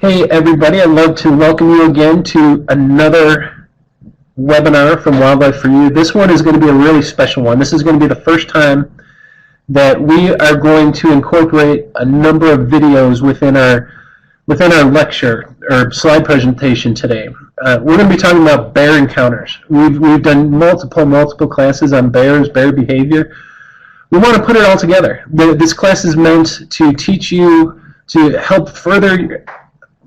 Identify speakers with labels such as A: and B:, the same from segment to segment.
A: Hey everybody, I'd love to welcome you again to another webinar from Wildlife for You. This one is going to be a really special one. This is going to be the first time that we are going to incorporate a number of videos within our lecture or slide presentation today. We're going to be talking about bear encounters. We've done multiple classes on bears, bear behavior. We want to put it all together. This class is meant to teach you, to help further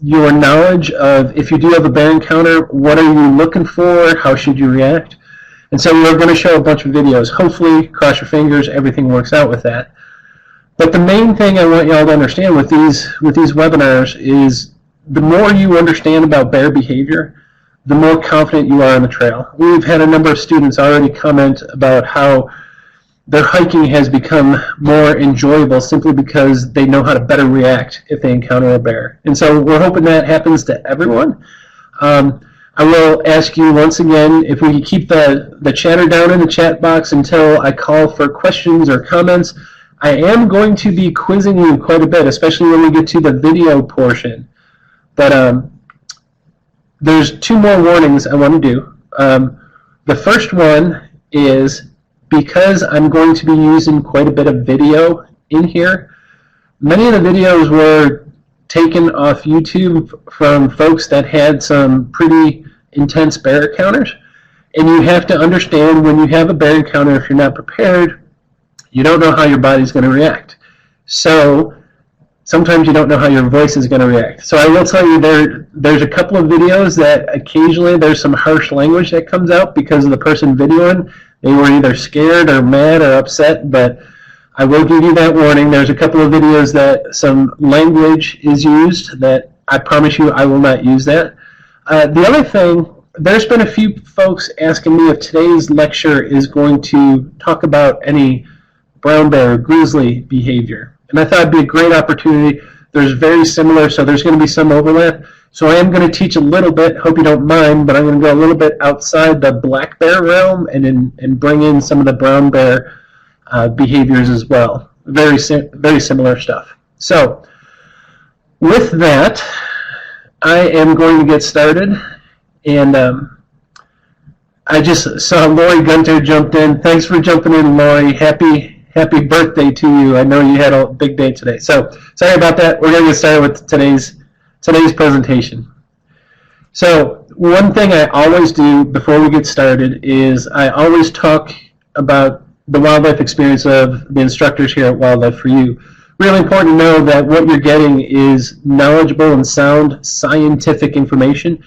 A: your knowledge of, if you do have a bear encounter, what are you looking for, how should you react. And so we're going to show a bunch of videos. Hopefully, cross your fingers, everything works out with that. But the main thing I want you all to understand with these webinars is the more you understand about bear behavior, the more confident you are on the trail. We've had a number of students already comment about how their hiking has become more enjoyable simply because they know how to better react if they encounter a bear. And so we're hoping that happens to everyone. I will ask you once again if we can keep the chatter down in the chat box until I call for questions or comments. I am going to be quizzing you quite a bit, especially when we get to the video portion. But there's two more warnings I want to do. The first one is, because I'm going to be using quite a bit of video in here, many of the videos were taken off YouTube from folks that had some pretty intense bear encounters. And you have to understand, when you have a bear encounter, if you're not prepared, you don't know how your body's going to react. So sometimes you don't know how your voice is going to react. So I will tell you, there's a couple of videos that occasionally there's some harsh language that comes out because of the person videoing. They were either scared or mad or upset, but I will give you that warning. There's a couple of videos that some language is used that I promise you I will not use that. The other thing, there's been a few folks asking me if today's lecture is going to talk about any brown bear or grizzly behavior. And I thought it'd be a great opportunity. There's very similar, so there's going to be some overlap. So I am going to teach a little bit, hope you don't mind, but I'm going to go a little bit outside the black bear realm and bring in some of the brown bear behaviors as well. Very similar stuff. So with that, I am going to get started. And I just saw Lori Gunter jumped in. Thanks for jumping in, Lori. Happy birthday to you. I know you had a big day today. So sorry about that. We're going to get started with today's presentation. So one thing I always do before we get started is I always talk about the wildlife experience of the instructors here at Wildlife for You. Really important to know that what you're getting is knowledgeable and sound scientific information,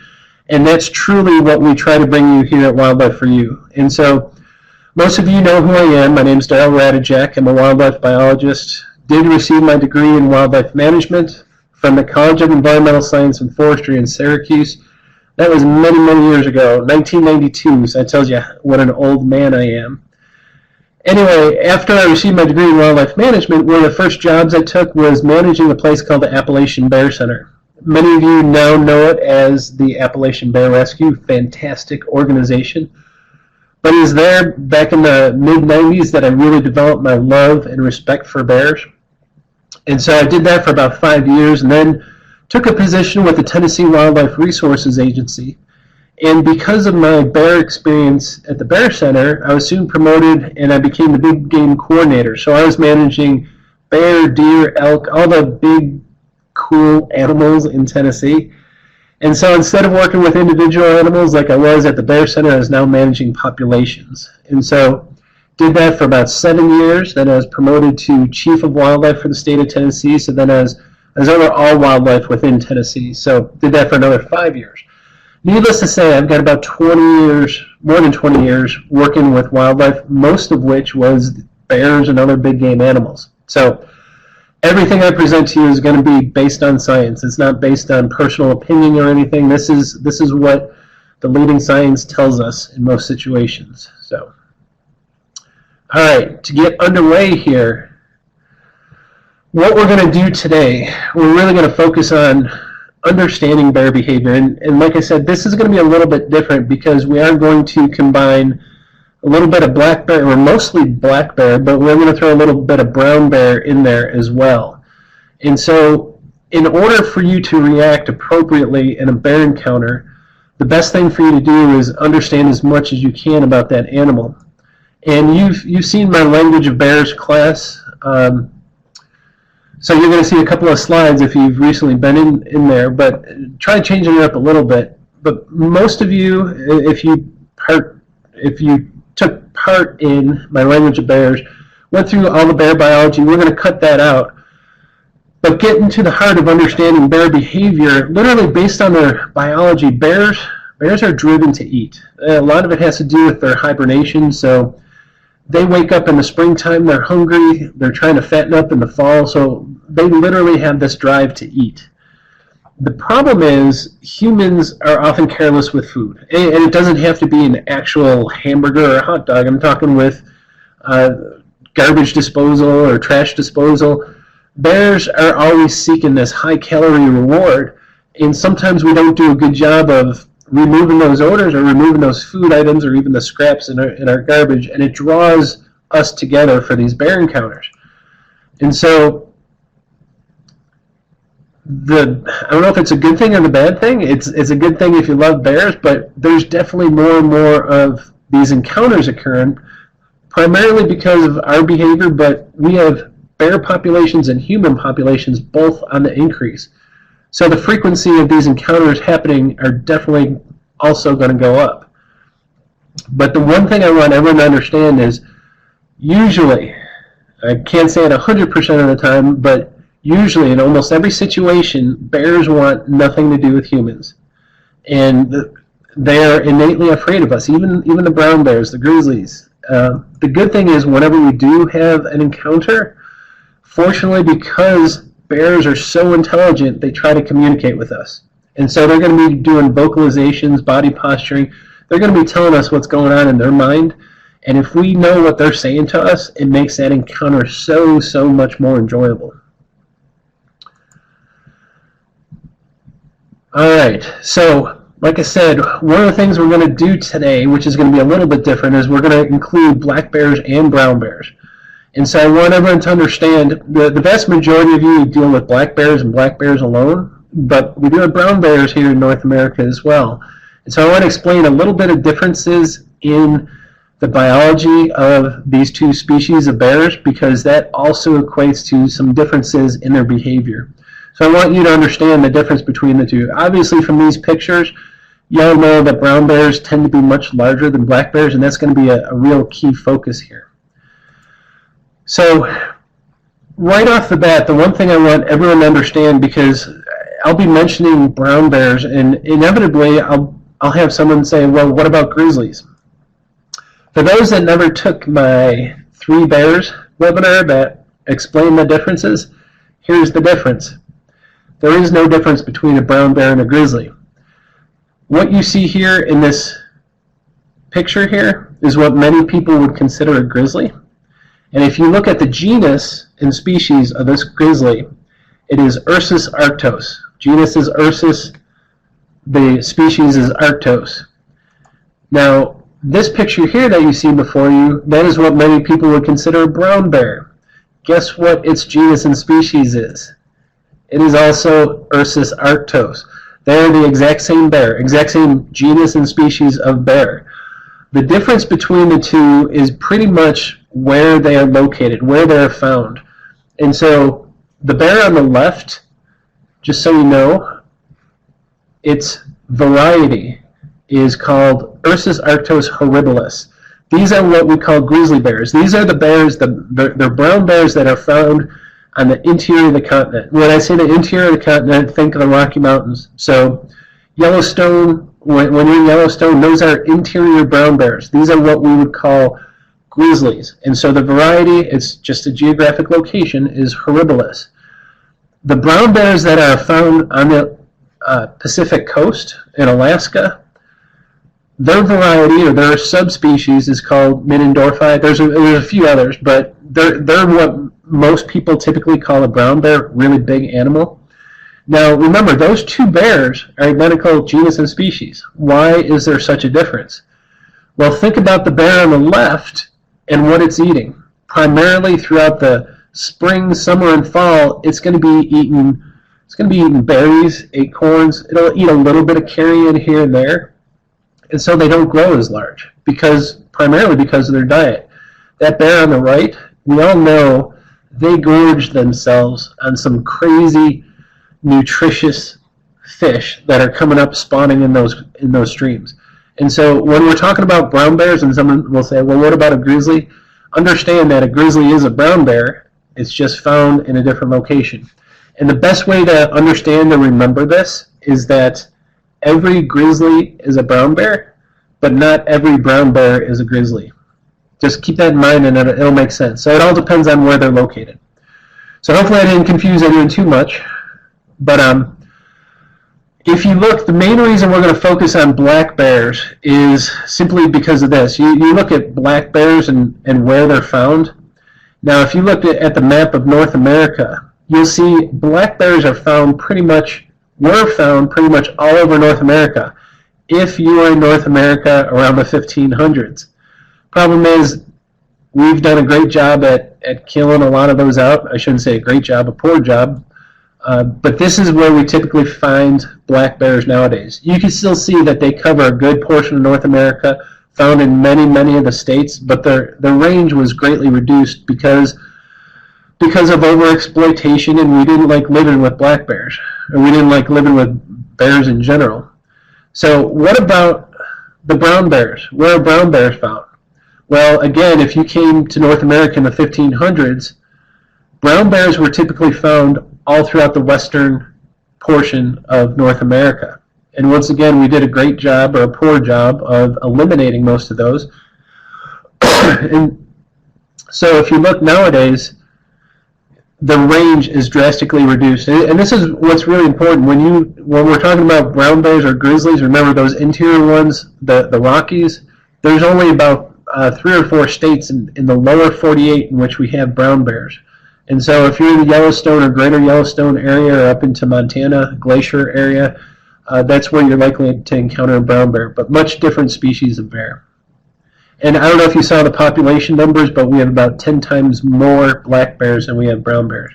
A: and that's truly what we try to bring you here at Wildlife for You. And so most of you know who I am. My name is Daryl Radijak. I'm a wildlife biologist. Did receive my degree in wildlife management from the College of Environmental Science and Forestry in Syracuse. That was many years ago, 1992, so that tells you what an old man I am. Anyway, after I received my degree in wildlife management, one of the first jobs I took was managing a place called the Appalachian Bear Center. Many of you now know it as the Appalachian Bear Rescue. Fantastic organization. But it was there back in the mid-90s that I really developed my love and respect for bears. And so I did that for about 5 years, and then took a position with the Tennessee Wildlife Resources Agency. And because of my bear experience at the Bear Center, I was soon promoted and I became the big game coordinator. So I was managing bear, deer, elk, all the big, cool animals in Tennessee. And so instead of working with individual animals like I was at the Bear Center, I was now managing populations. And so did that for about 7 years. Then I was promoted to Chief of Wildlife for the state of Tennessee. So then I was over all wildlife within Tennessee. So did that for another 5 years. Needless to say, I've got about 20 years, more than 20 years, working with wildlife, most of which was bears and other big game animals. So everything I present to you is going to be based on science. It's not based on personal opinion or anything. This is what the leading science tells us in most situations. So, all right, to get underway here, what we're going to do today, we're really going to focus on understanding bear behavior. And like I said, this is going to be a little bit different because we are going to combine a little bit of black bear, or mostly black bear, but we're going to throw a little bit of brown bear in there as well. And so in order for you to react appropriately in a bear encounter, the best thing for you to do is understand as much as you can about that animal. And you've seen my Language of Bears class, so you're going to see a couple of slides if you've recently been in there, but try changing it up a little bit. But most of you, if you took part in my Language of Bears, went through all the bear biology, we're going to cut that out. But get into the heart of understanding bear behavior, literally based on their biology. Bears are driven to eat. A lot of it has to do with their hibernation. So they wake up in the springtime, they're hungry, they're trying to fatten up in the fall, so they literally have this drive to eat. The problem is humans are often careless with food. And it doesn't have to be an actual hamburger or a hot dog. I'm talking with garbage disposal or trash disposal. Bears are always seeking this high-calorie reward, and sometimes we don't do a good job of removing those odors or removing those food items or even the scraps in our garbage, and it draws us together for these bear encounters. And so, I don't know if it's a good thing or the bad thing. It's a good thing if you love bears, but there's definitely more and more of these encounters occurring, primarily because of our behavior, but we have bear populations and human populations both on the increase. So the frequency of these encounters happening are definitely also going to go up. But the one thing I want everyone to understand is usually, I can't say it 100% of the time, but usually in almost every situation, bears want nothing to do with humans. And they're innately afraid of us, even the brown bears, the grizzlies. The good thing is whenever we do have an encounter, fortunately, because bears are so intelligent, they try to communicate with us. And so they're going to be doing vocalizations, body posturing. They're going to be telling us what's going on in their mind. And if we know what they're saying to us, it makes that encounter so much more enjoyable. All right, so like I said, one of the things we're going to do today, which is going to be a little bit different, is we're going to include black bears and brown bears. And so I want everyone to understand the vast majority of you deal with black bears and black bears alone, but we do have brown bears here in North America as well. And so I want to explain a little bit of differences in the biology of these two species of bears, because that also equates to some differences in their behavior. So I want you to understand the difference between the two. Obviously from these pictures, you all know that brown bears tend to be much larger than black bears, and that's going to be a real key focus here. So right off the bat, the one thing I want everyone to understand, because I'll be mentioning brown bears, and inevitably I'll have someone say, well, what about grizzlies? For those that never took my 3 Bears webinar that explained the differences, here's the difference. There is no difference between a brown bear and a grizzly. What you see here in this picture here is what many people would consider a grizzly. And if you look at the genus and species of this grizzly, it is Ursus arctos. Genus is Ursus, the species is Arctos. Now, this picture here that you see before you, that is what many people would consider a brown bear. Guess what its genus and species is? It is also Ursus arctos. They're the exact same bear, exact same genus and species of bear. The difference between the two is pretty much where they are located, where they are found. And so the bear on the left, just so you know, its variety is called Ursus arctos horribilis. These are what we call grizzly bears. These are the bears, they're brown bears that are found on the interior of the continent. When I say the interior of the continent, think of the Rocky Mountains. So Yellowstone, when you're in Yellowstone, those are interior brown bears. These are what we would call grizzlies. And so the variety, it's just a geographic location, is horribilis. The brown bears that are found on the Pacific coast in Alaska, their variety or their subspecies is called Minnendorfi. There's a few others, but they're what most people typically call a brown bear, really big animal. Now remember, those two bears are identical genus and species. Why is there such a difference? Well, think about the bear on the left and what it's eating. Primarily throughout the spring, summer, and fall, it's going to be eating It's going to be eating berries, acorns. It'll eat a little bit of carrion here and there. And so they don't grow as large, primarily because of their diet. That bear on the right, we all know they gorge themselves on some crazy, nutritious fish that are coming up, spawning in those streams. And so when we're talking about brown bears, and someone will say, well, what about a grizzly? Understand that a grizzly is a brown bear. It's just found in a different location. And the best way to understand and remember this is that every grizzly is a brown bear, but not every brown bear is a grizzly. Just keep that in mind, and it'll make sense. So it all depends on where they're located. So hopefully I didn't confuse anyone too much. But if you look, the main reason we're going to focus on black bears is simply because of this. You look at black bears and where they're found. Now, if you look at the map of North America, you'll see black bears were found pretty much all over North America, if you were in North America around the 1500s. Problem is, we've done a great job at killing a lot of those out. I shouldn't say a great job, a poor job. But this is where we typically find black bears nowadays. You can still see that they cover a good portion of North America, found in many, many of the states, but their range was greatly reduced because of overexploitation, and we didn't like living with black bears, or we didn't like living with bears in general. So what about the brown bears? Where are brown bears found? Well, again, if you came to North America in the 1500s, brown bears were typically found all throughout the western portion of North America. And once again, we did a great job, or a poor job, of eliminating most of those. And so if you look nowadays, the range is drastically reduced. And this is what's really important. When we're talking about brown bears or grizzlies, remember those interior ones, the Rockies, there's only about 3 or 4 states in the lower 48 in which we have brown bears. And so if you're in the Yellowstone or greater Yellowstone area, or up into Montana, Glacier area, that's where you're likely to encounter a brown bear, but much different species of bear. And I don't know if you saw the population numbers, but we have about 10 times more black bears than we have brown bears.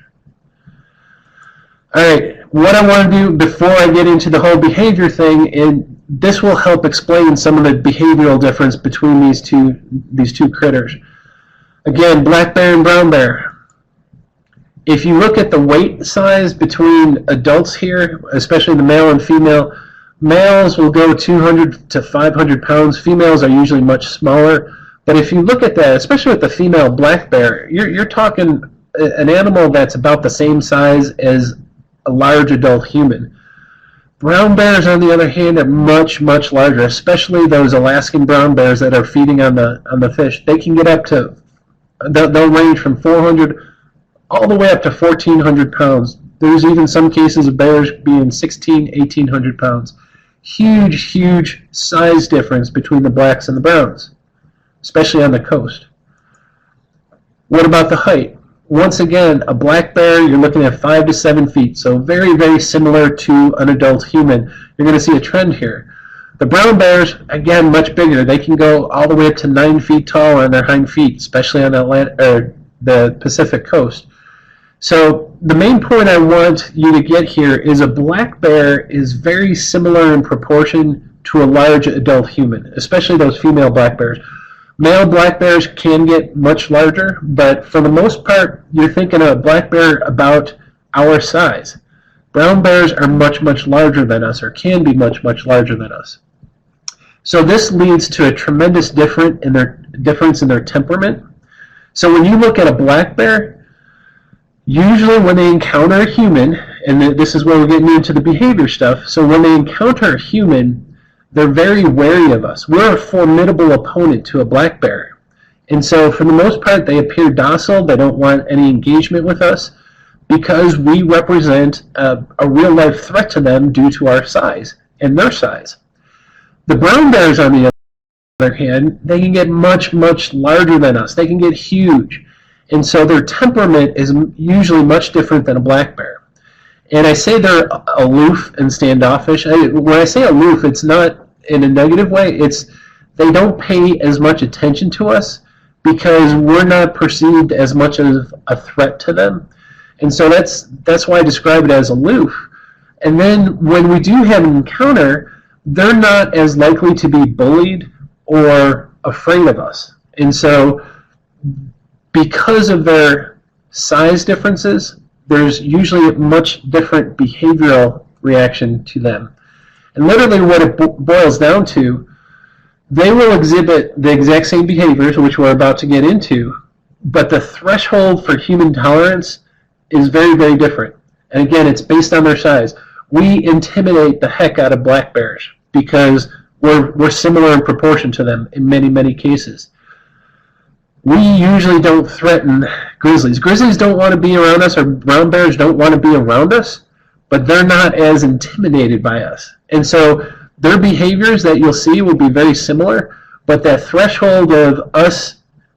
A: All right, what I want to do before I get into the whole behavior thing, and this will help explain some of the behavioral difference between these two critters. Again, black bear and brown bear. If you look at the weight size between adults here, especially the male and female, males will go 200 to 500 pounds. Females are usually much smaller. But if you look at that, especially with the female black bear, you're talking an animal that's about the same size as a large adult human. Brown bears, on the other hand, are much, much larger, especially those Alaskan brown bears that are feeding on the fish. They can get up to, they'll range from 400 all the way up to 1,400 pounds. There's even some cases of bears being 1,800 pounds. Huge, huge size difference between the blacks and the browns, especially on the coast. What about the height? Once again, a black bear, you're looking at 5 to 7 feet, so very, very similar to an adult human. You're going to see a trend here. The brown bears, again, much bigger. They can go all the way up to 9 feet tall on their hind feet, especially on the Pacific coast. So the main point I want you to get here is a black bear is very similar in proportion to a large adult human, especially those female black bears. Male black bears can get much larger, but for the most part, you're thinking of a black bear about our size. Brown bears are much, much larger than us, or can be much, much larger than us. So this leads to a tremendous difference in their temperament. So when you look at a black bear, usually when they encounter a human, and this is where we're getting into the behavior stuff, so when they encounter a human, they're very wary of us. We're a formidable opponent to a black bear. And so for the most part, they appear docile. They don't want any engagement with us because we represent a real-life threat to them due to our size and their size. The brown bears, on the other hand, they can get much, much larger than us. They can get huge. And so their temperament is usually much different than a black bear. And I say they're aloof and standoffish. When I say aloof, it's not in a negative way. It's they don't pay as much attention to us because we're not perceived as much of a threat to them. And so that's why I describe it as aloof. And then when we do have an encounter, they're not as likely to be bullied or afraid of us. And so because of their size differences, there's usually a much different behavioral reaction to them. And literally what it boils down to, they will exhibit the exact same behaviors, which we're about to get into, but the threshold for human tolerance is very, very different. And again, it's based on their size. We intimidate the heck out of black bears because we're similar in proportion to them in many, many cases. We usually don't threaten grizzlies. Grizzlies don't want to be around us, or brown bears don't want to be around us, but they're not as intimidated by us. And so their behaviors that you'll see will be very similar, but that threshold of us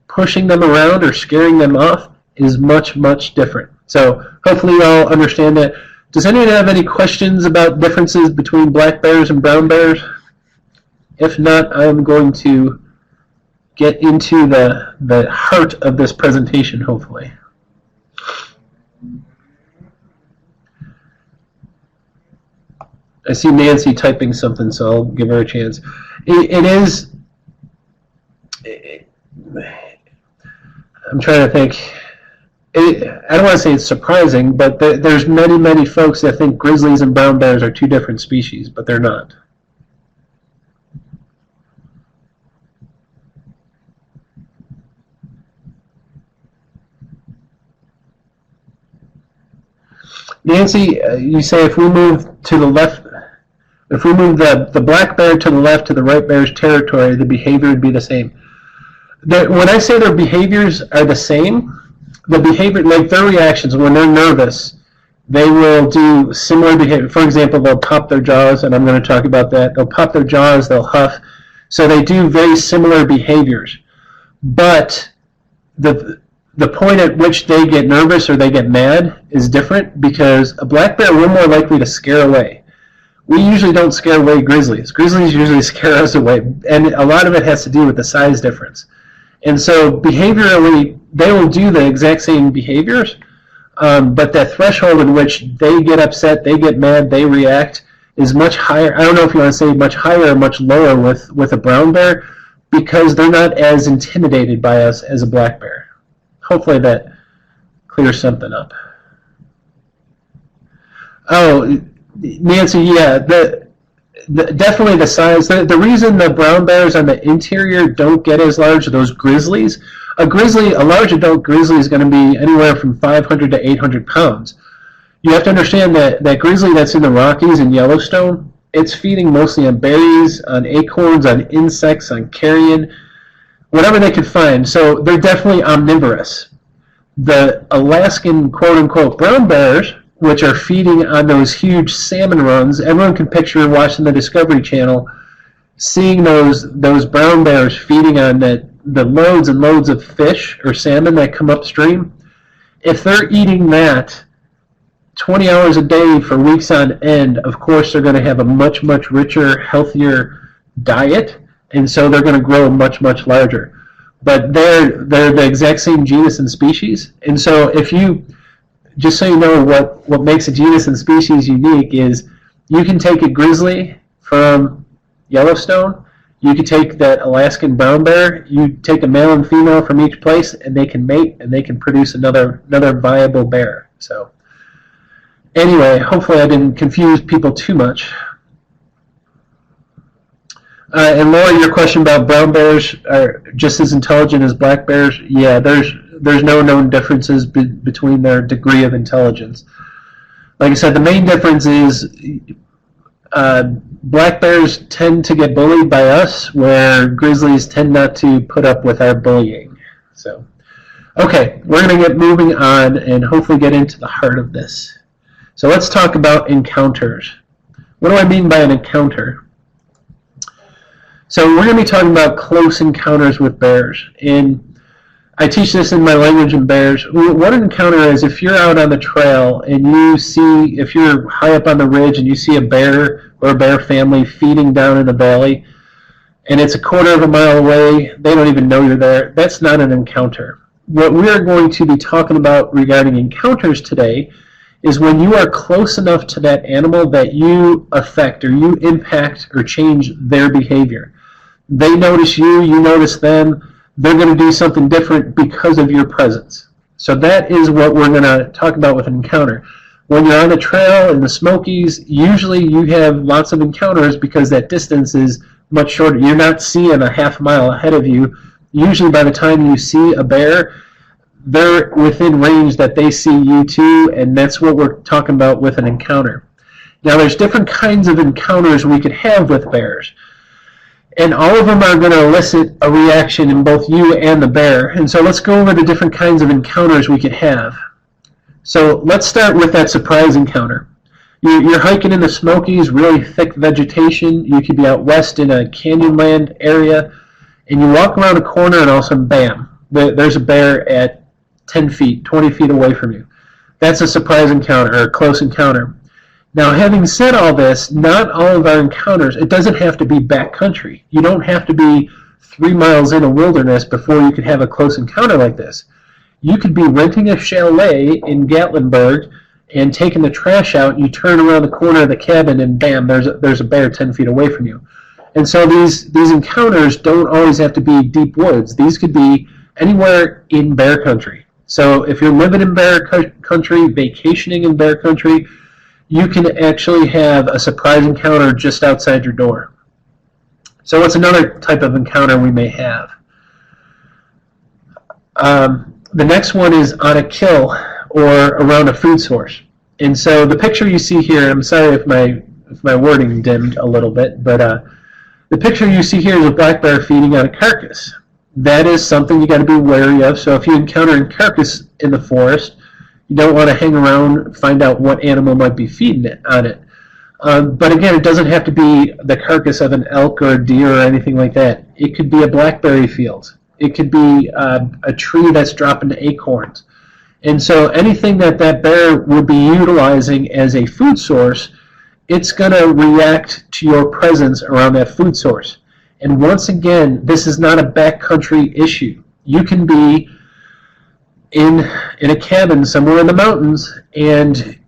A: pushing them around or scaring them off is much, much different. So hopefully you all understand that. Does anyone have any questions about differences between black bears and brown bears? If not, I'm going to get into the heart of this presentation, hopefully. I see Nancy typing something, so I'll give her a chance. I'm trying to think. I don't want to say it's surprising, but there's many, many folks that think grizzlies and brown bears are two different species, but they're not. Nancy, you say if we move to the left, if we move the black bear to the left to the right bear's territory, the behavior would be the same. When I say their behaviors are the same, the behavior, like their reactions when they're nervous, they will do similar behavior. For example, they'll pop their jaws, and I'm going to talk about that. They'll pop their jaws, they'll huff. So they do very similar behaviors. But the point at which they get nervous or they get mad is different, because a black bear, we're more likely to scare away. We usually don't scare away grizzlies. Grizzlies usually scare us away, and a lot of it has to do with the size difference. And so behaviorally, they will do the exact same behaviors, but that threshold in which they get upset, they get mad, they react is much higher. I don't know if you want to say much higher or much lower with a brown bear, because they're not as intimidated by us as a black bear. Hopefully that clears something up. Oh, Nancy, yeah, definitely the size. The reason the brown bears on the interior don't get as large are those grizzlies. A large adult grizzly is going to be anywhere from 500 to 800 pounds. You have to understand that grizzly that's in the Rockies and Yellowstone, it's feeding mostly on berries, on acorns, on insects, on carrion, whatever they could find. So they're definitely omnivorous. The Alaskan quote-unquote brown bears, which are feeding on those huge salmon runs, everyone can picture watching the Discovery Channel, seeing those brown bears feeding on the loads and loads of fish or salmon that come upstream. If they're eating that 20 hours a day for weeks on end, of course they're going to have a much, much richer, healthier diet, and so they're going to grow much, much larger. But they're the exact same genus and species, and so if you, just so you know what makes a genus and species unique is you can take a grizzly from Yellowstone, you could take that Alaskan brown bear, you take a male and female from each place, and they can mate, and they can produce another viable bear. So anyway, hopefully I didn't confuse people too much. And Laura, your question about brown bears are just as intelligent as black bears. Yeah, there's no known differences between their degree of intelligence. Like I said, the main difference is black bears tend to get bullied by us, where grizzlies tend not to put up with our bullying. So, okay, we're going to get moving on and hopefully get into the heart of this. So let's talk about encounters. What do I mean by an encounter? So we're going to be talking about close encounters with bears. And I teach this in my language in bears. What an encounter is, if you're out on the trail and you see, if you're high up on the ridge and you see a bear or a bear family feeding down in the valley, and it's a quarter of a mile away, they don't even know you're there, that's not an encounter. what we are going to be talking about regarding encounters today is when you are close enough to that animal that you affect or you impact or change their behavior. They notice you, you notice them, they're going to do something different because of your presence. So that is what we're going to talk about with an encounter. When you're on a trail in the Smokies, usually you have lots of encounters because that distance is much shorter. You're not seeing a half mile ahead of you. Usually by the time you see a bear, they're within range that they see you too, and that's what we're talking about with an encounter. Now there's different kinds of encounters we could have with bears, and all of them are going to elicit a reaction in both you and the bear. And so let's go over the different kinds of encounters we could have. So let's start with that surprise encounter. You're hiking in the Smokies, really thick vegetation. You could be out west in a canyonland area, and you walk around a corner and all of a sudden, bam, there's a bear at 10 feet, 20 feet away from you. That's a surprise encounter or a close encounter. Now, having said all this, not all of our encounters, it doesn't have to be backcountry. You don't have to be 3 miles in a wilderness before you could have a close encounter like this. You could be renting a chalet in Gatlinburg and taking the trash out, and you turn around the corner of the cabin and bam, there's a bear 10 feet away from you. And so these encounters don't always have to be deep woods. These could be anywhere in bear country. So if you're living in bear country, vacationing in bear country, you can actually have a surprise encounter just outside your door. So what's another type of encounter we may have? The next one is on a kill or around a food source. And so the picture you see here, I'm sorry if my wording dimmed a little bit, but the picture you see here is a black bear feeding on a carcass. That is something you got to be wary of. So if you encounter a carcass in the forest, you don't want to hang around, find out what animal might be feeding it on it. But again, it doesn't have to be the carcass of an elk or a deer or anything like that. It could be a blackberry field. It could be a tree that's dropping acorns. And so anything that bear would be utilizing as a food source, it's going to react to your presence around that food source. And once again, this is not a backcountry issue. You can be in a cabin somewhere in the mountains, and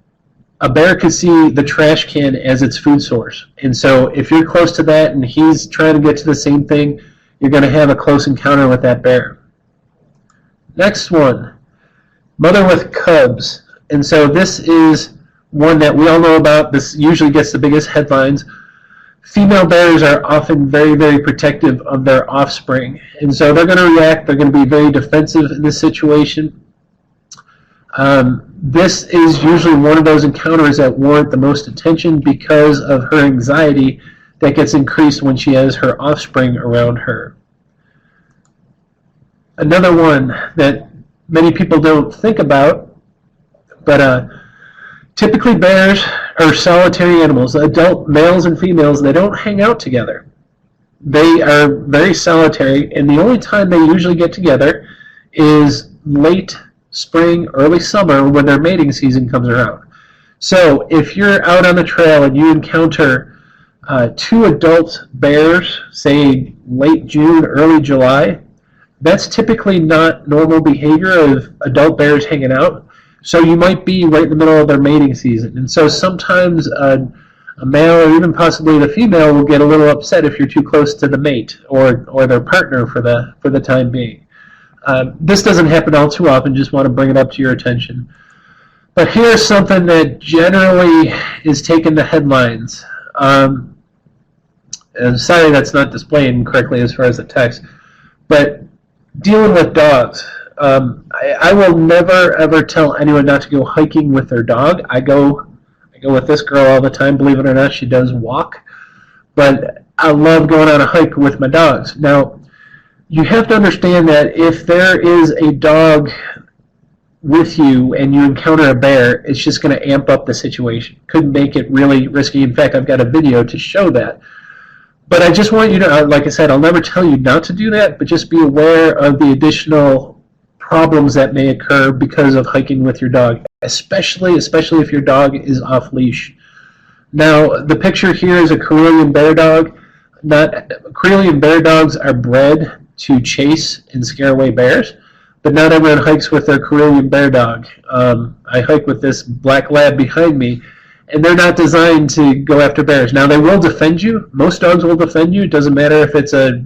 A: a bear could see the trash can as its food source. And so if you're close to that and he's trying to get to the same thing, you're going to have a close encounter with that bear. Next one, mother with cubs. And so this is one that we all know about. This usually gets the biggest headlines. Female bears are often very, very protective of their offspring. And so they're going to react. They're going to be very defensive in this situation. This is usually one of those encounters that warrant the most attention because of her anxiety that gets increased when she has her offspring around her. Another one that many people don't think about, but typically bears are solitary animals. Adult males and females, they don't hang out together. They are very solitary, and the only time they usually get together is late spring, early summer, when their mating season comes around. So if you're out on the trail and you encounter 2 adult bears, say late June, early July, that's typically not normal behavior of adult bears hanging out. So you might be right in the middle of their mating season. And so sometimes a male or even possibly the female will get a little upset if you're too close to the mate or their partner for the time being. This doesn't happen all too often, just want to bring it up to your attention. But here's something that generally is taking the headlines. And sorry that's not displaying correctly as far as the text, but dealing with dogs. I will never ever tell anyone not to go hiking with their dog. I go with this girl all the time. Believe it or not, she does walk. But I love going on a hike with my dogs. Now, you have to understand that if there is a dog with you and you encounter a bear, it's just going to amp up the situation. Could make it really risky. In fact, I've got a video to show that. But I just want you to, like I said, I'll never tell you not to do that, but just be aware of the additional problems that may occur because of hiking with your dog, especially if your dog is off leash. Now, the picture here is a Karelian bear dog. Karelian bear dogs are bred to chase and scare away bears, but not everyone hikes with their Karelian bear dog. I hike with this black lab behind me, and they're not designed to go after bears. Now, they will defend you. Most dogs will defend you. It doesn't matter if it's a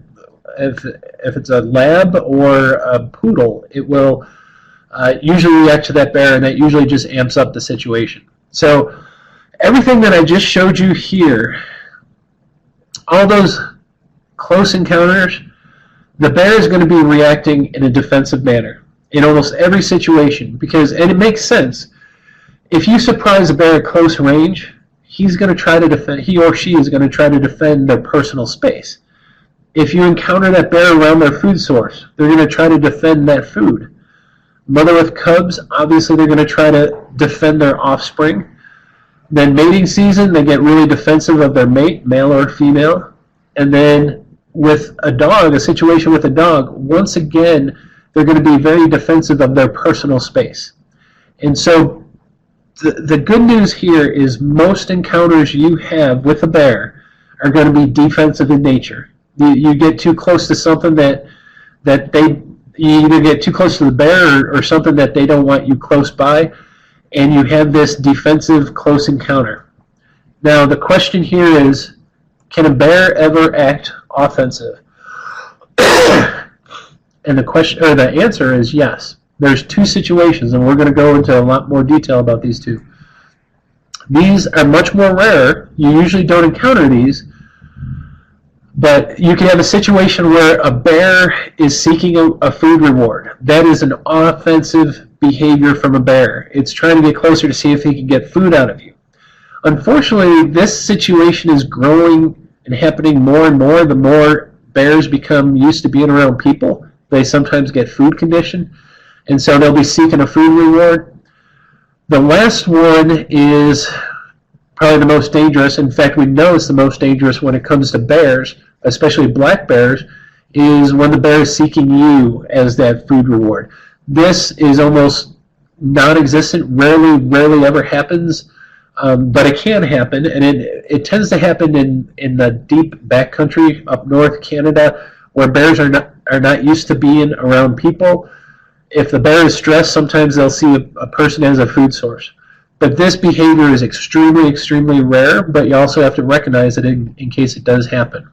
A: lab or a poodle. It will usually react to that bear, and that usually just amps up the situation. So everything that I just showed you here, all those close encounters, the bear is going to be reacting in a defensive manner in almost every situation, and it makes sense. If you surprise a bear at close range, he's going to try to defend. He or she is going to try to defend their personal space. If you encounter that bear around their food source, they're going to try to defend that food. Mother with cubs, obviously they're going to try to defend their offspring. Then mating season, they get really defensive of their mate, male or female. And then with a dog, a situation with a dog, once again, they're going to be very defensive of their personal space. And so the good news here is most encounters you have with a bear are going to be defensive in nature. You get too close to something that you either get too close to the bear or something that they don't want you close by, and you have this defensive close encounter. Now the question here is, can a bear ever act offensive? And the answer is yes. There's two situations, and we're going to go into a lot more detail about these two. These are much more rare. You usually don't encounter these, but you can have a situation where a bear is seeking a food reward. That is an offensive behavior from a bear. It's trying to get closer to see if he can get food out of you. Unfortunately, this situation is growing and happening more and more. The more bears become used to being around people, they sometimes get food conditioned, and so they'll be seeking a food reward. The last one is probably the most dangerous. In fact, we know it's the most dangerous when it comes to bears, especially black bears, is when the bear is seeking you as that food reward. This is almost non-existent, rarely ever happens, but it can happen, and it tends to happen in the deep backcountry up north, Canada, where bears are not used to being around people. If the bear is stressed, sometimes they'll see a person as a food source. But this behavior is extremely rare, but you also have to recognize it in case it does happen.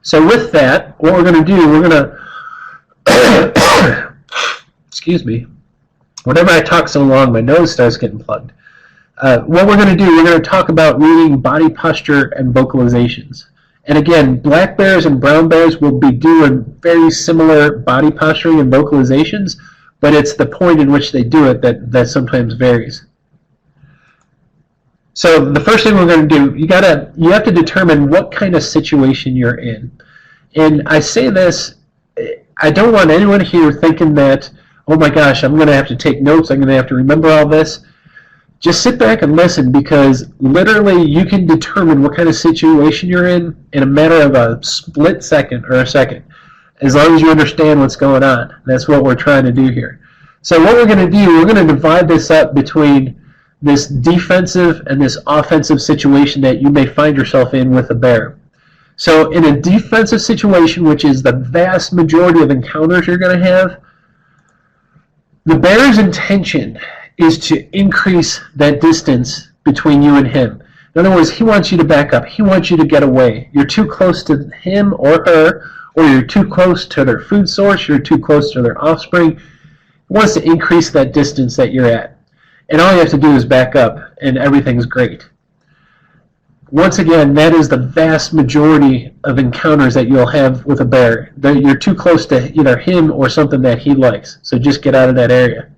A: So with that, what we're going to do, we're going to, excuse me, whenever I talk so long, my nose starts getting plugged. What we're going to do, we're going to talk about reading body posture and vocalizations. And again, black bears and brown bears will be doing very similar body posturing and vocalizations, but it's the point in which they do it that sometimes varies. So the first thing we're going to do, you have to determine what kind of situation you're in. And I say this, I don't want anyone here thinking that, oh my gosh, I'm going to have to take notes, I'm going to have to remember all this. Just sit back and listen, because literally you can determine what kind of situation you're in a matter of a split second or a second, as long as you understand what's going on. That's what we're trying to do here. So what we're going to do, we're going to divide this up between this defensive and this offensive situation that you may find yourself in with a bear. So in a defensive situation, which is the vast majority of encounters you're going to have, the bear's intention is to increase that distance between you and him. In other words, he wants you to back up. He wants you to get away. You're too close to him or her, or you're too close to their food source, you're too close to their offspring. He wants to increase that distance that you're at. And all you have to do is back up, and everything's great. Once again, that is the vast majority of encounters that you'll have with a bear. You're too close to either him or something that he likes, so just get out of that area.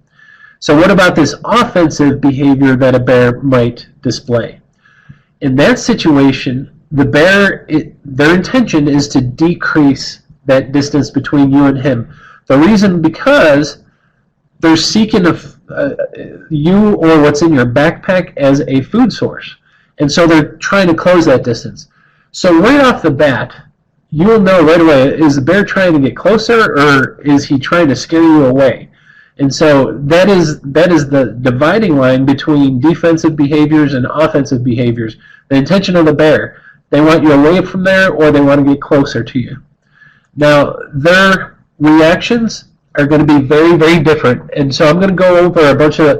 A: So what about this offensive behavior that a bear might display? In that situation, the bear, their intention is to decrease that distance between you and him. The reason because they're seeking you or what's in your backpack as a food source. And so they're trying to close that distance. So right off the bat, you'll know right away, is the bear trying to get closer or is he trying to scare you away? And so that is the dividing line between defensive behaviors and offensive behaviors. The intention of the bear, they want you away from there or they want to get closer to you. Now, their reactions are going to be very, very different. And so I'm going to go over a bunch of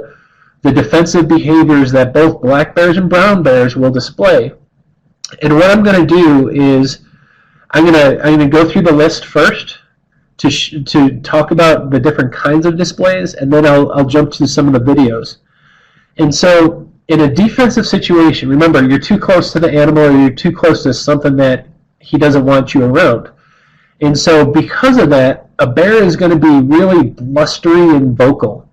A: the defensive behaviors that both black bears and brown bears will display. And what I'm going to do is I'm going to go through the list first to talk about the different kinds of displays, and then I'll jump to some of the videos. And so in a defensive situation, remember, you're too close to the animal, or you're too close to something that he doesn't want you around. And so because of that, a bear is going to be really blustery and vocal.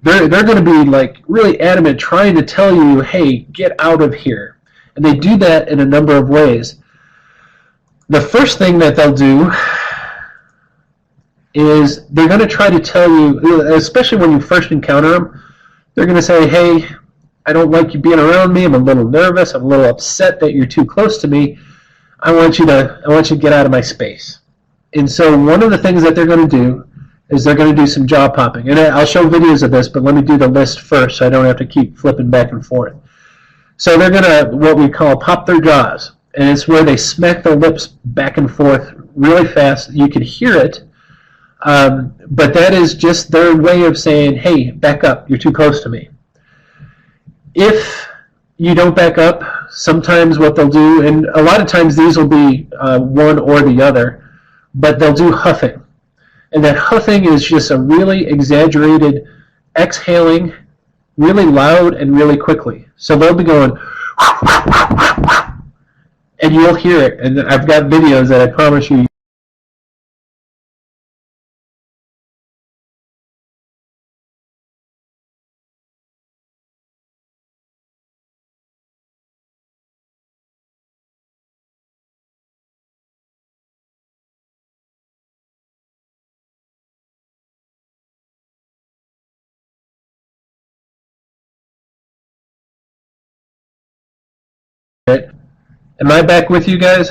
A: They're going to be like really adamant, trying to tell you, hey, get out of here. And they do that in a number of ways. The first thing that they'll do is they're going to try to tell you, especially when you first encounter them, they're going to say, hey, I don't like you being around me. I'm a little nervous. I'm a little upset that you're too close to me. I want you to get out of my space. And so one of the things that they're going to do is they're going to do some jaw popping. And I'll show videos of this, but let me do the list first so I don't have to keep flipping back and forth. So they're going to, what we call, pop their jaws. And it's where they smack their lips back and forth really fast. You can hear it. But that is just their way of saying, hey, back up. You're too close to me. If you don't back up, sometimes what they'll do, and a lot of times these will be one or the other, but they'll do huffing. And that huffing is just a really exaggerated exhaling, really loud and really quickly. So they'll be going, and you'll hear it. And I've got videos that I promise you. Am I back with you guys?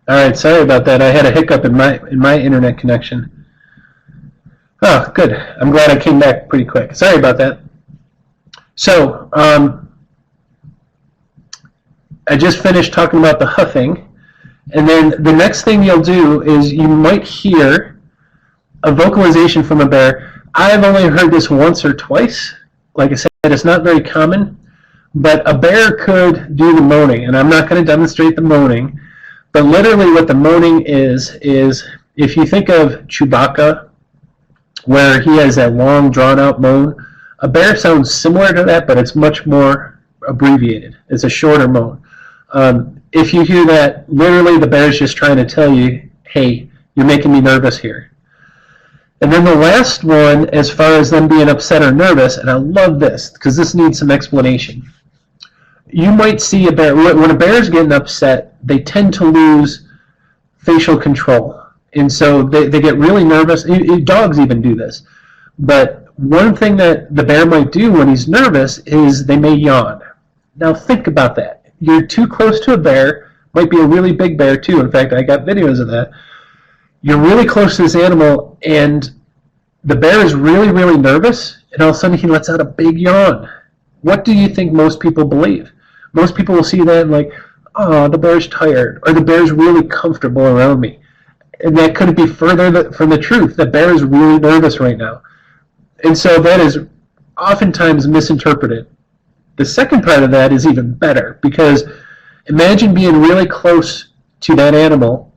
A: All right, sorry about that. I had a hiccup in my internet connection. Oh, good. I'm glad I came back pretty quick. Sorry about that. So, I just finished talking about the huffing, and then the next thing you'll do is you might hear a vocalization from a bear. I've only heard this once or twice. Like I said, it's not very common, but a bear could do the moaning, and I'm not going to demonstrate the moaning, but literally what the moaning is if you think of Chewbacca, where he has that long, drawn-out moan, a bear sounds similar to that, but it's much more abbreviated. It's a shorter moan. If you hear that, literally the bear's just trying to tell you, hey, you're making me nervous here. And then the last one, as far as them being upset or nervous, and I love this because this needs some explanation. You might see a bear, when a bear is getting upset, they tend to lose facial control. And so they get really nervous. Dogs even do this. But one thing that the bear might do when he's nervous is they may yawn. Now think about that. You're too close to a bear, might be a really big bear too. In fact, I got videos of that. You're really close to this animal, and the bear is really, really nervous, and all of a sudden he lets out a big yawn. What do you think most people believe? Most people will see that and like, oh, the bear's tired, or the bear's really comfortable around me. And that couldn't be further from the truth. The bear is really nervous right now. And so that is oftentimes misinterpreted. The second part of that is even better, because imagine being really close to that animal,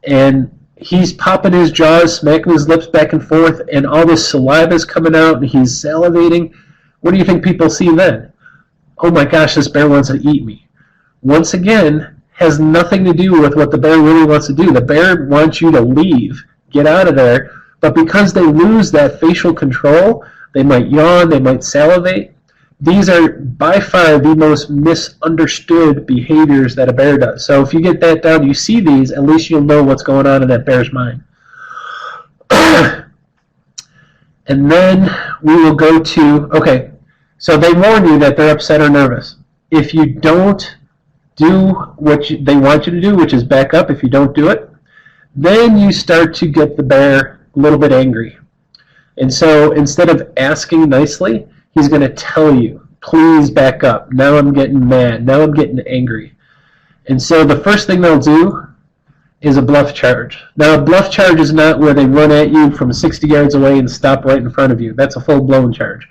A: and he's popping his jaws, smacking his lips back and forth, and all this saliva is coming out, and he's salivating. What do you think people see then? Oh my gosh, this bear wants to eat me. Once again, has nothing to do with what the bear really wants to do. The bear wants you to leave, get out of there, but because they lose that facial control, they might yawn, they might salivate. These are by far the most misunderstood behaviors that a bear does. So if you get that down, you see these, at least you'll know what's going on in that bear's mind. And then we will go to, okay, so they warn you that they're upset or nervous. If you don't do what they want you to do, which is back up, if you don't do it, then you start to get the bear a little bit angry. And so instead of asking nicely, he's going to tell you, please back up. Now I'm getting mad. Now I'm getting angry. And so the first thing they'll do is a bluff charge. Now, a bluff charge is not where they run at you from 60 yards away and stop right in front of you. That's a full-blown charge.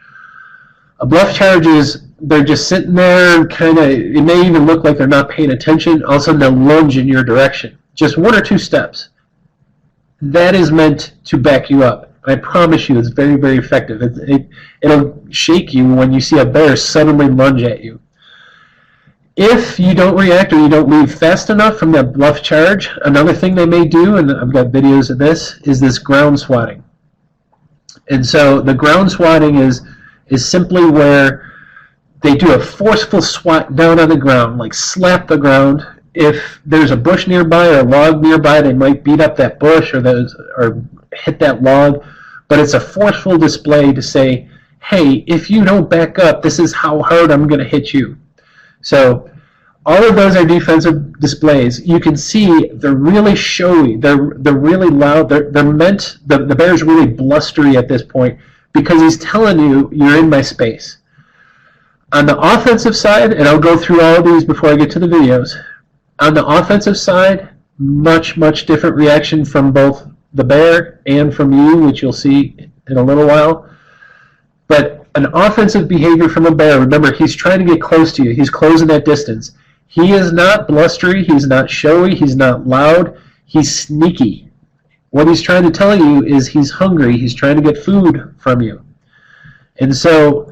A: A bluff charge is they're just sitting there and kind of, it may even look like they're not paying attention. All of a sudden, they'll lunge in your direction. Just 1 or 2 steps. That is meant to back you up. I promise you, it's very, very effective. It'll shake you when you see a bear suddenly lunge at you. If you don't react or you don't leave fast enough from that bluff charge, another thing they may do, and I've got videos of this, is this ground swatting. And so the ground swatting is simply where they do a forceful swat down on the ground, like slap the ground. If there's a bush nearby or a log nearby, they might beat up that bush or hit that log. But it's a forceful display to say, hey, if you don't back up, this is how hard I'm going to hit you. So all of those are defensive displays. You can see they're really showy. They're really loud. They're meant, the bear's really blustery at this point because he's telling you, you're in my space. On the offensive side, and I'll go through all of these before I get to the videos, on the offensive side, much, much different reaction from both the bear and from you, which you'll see in a little while. But an offensive behavior from a bear, remember, he's trying to get close to you. He's closing that distance. He is not blustery. He's not showy. He's not loud. He's sneaky. What he's trying to tell you is he's hungry. He's trying to get food from you. And so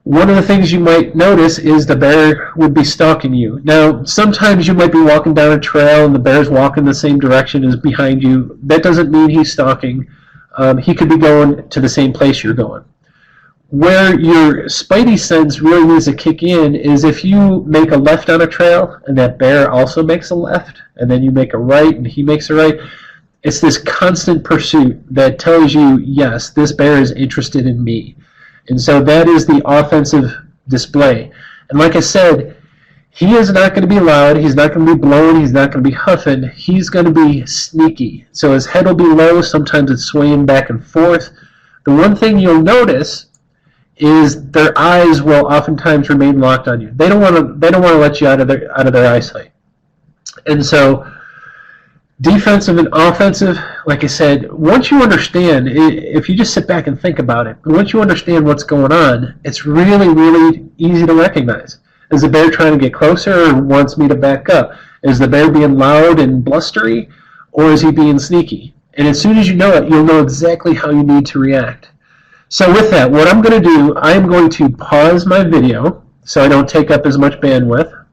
A: one of the things you might notice is the bear would be stalking you. Now, sometimes you might be walking down a trail and the bear's walking the same direction as behind you. That doesn't mean he's stalking. He could be going to the same place you're going. Where your spidey sense really needs to kick in is if you make a left on a trail and that bear also makes a left, and then you make a right and he makes a right. It's this constant pursuit that tells you, yes, this bear is interested in me. And so that is the offensive display. And like I said, he is not going to be loud. He's not going to be blowing. He's not going to be huffing. He's going to be sneaky. So his head will be low. Sometimes it's swaying back and forth. The one thing you'll notice is their eyes will oftentimes remain locked on you. They don't want to let you out of their eyesight. And so defensive and offensive, like I said, once you understand, if you just sit back and think about it, once you understand what's going on, it's really, really easy to recognize. Is the bear trying to get closer or wants me to back up? Is the bear being loud and blustery, or is he being sneaky? And as soon as you know it, you'll know exactly how you need to react. So with that, what I'm going to do, I am going to pause my video so I don't take up as much bandwidth.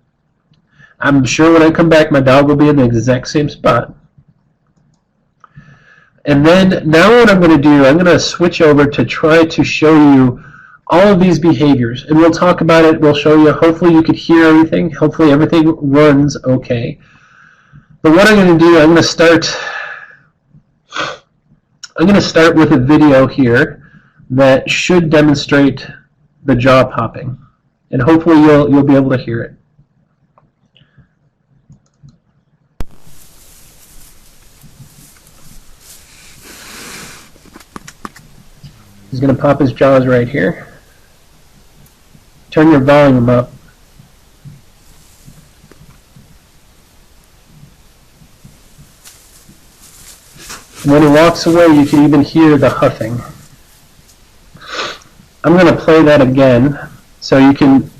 A: I'm sure when I come back, my dog will be in the exact same spot. And then now what I'm going to do, I'm going to switch over to try to show you all of these behaviors. And we'll talk about it. We'll show you. Hopefully you could hear everything. Hopefully everything runs okay. But what I'm going to do, I'm going to start with a video here that should demonstrate the jaw popping. And hopefully you'll be able to hear it. He's going to pop his jaws right here. Turn your volume up. And when he walks away, you can even hear the huffing. I'm going to play that again so you can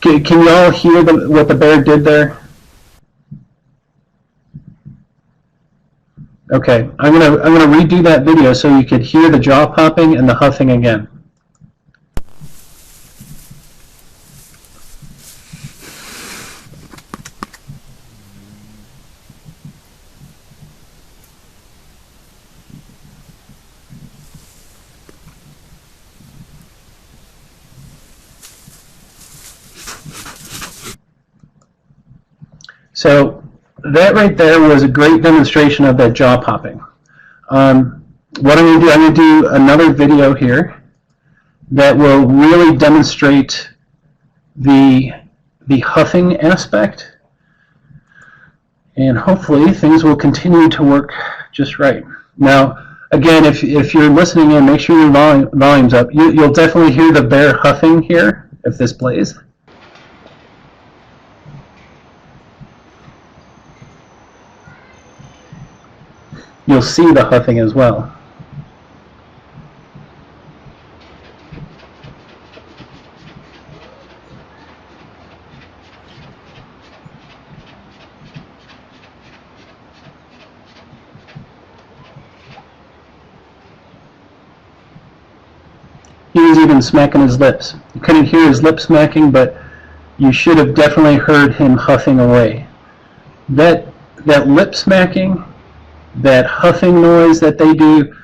A: you all hear what the bear did there? Okay, I'm gonna redo that video so you could hear the jaw popping and the huffing again. So that right there was a great demonstration of that jaw popping. What I'm going to do another video here that will really demonstrate the huffing aspect, and hopefully things will continue to work just right. Now, again, if you're listening in, make sure your volume's up. You'll definitely hear the bear huffing here if this plays. you'll see the huffing as well. He was even smacking his lips. You couldn't hear his lips smacking, but you should have definitely heard him huffing away. That lip smacking, that huffing noise that they do,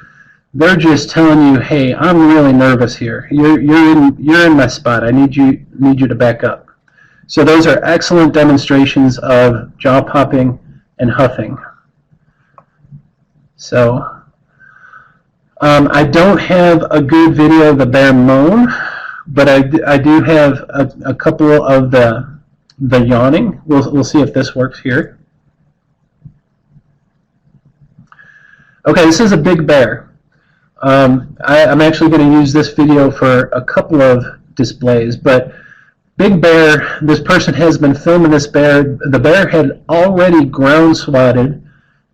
A: they're just telling you, hey, I'm really nervous here. You're in my spot. I need you to back up. So those are excellent demonstrations of jaw popping and huffing. So I don't have a good video of the bear moan, but I do have a couple of the yawning. We'll see if this works here. Okay, this is a big bear. I'm actually going to use this video for a couple of displays, but big bear, this person has been filming this bear. The bear had already ground swatted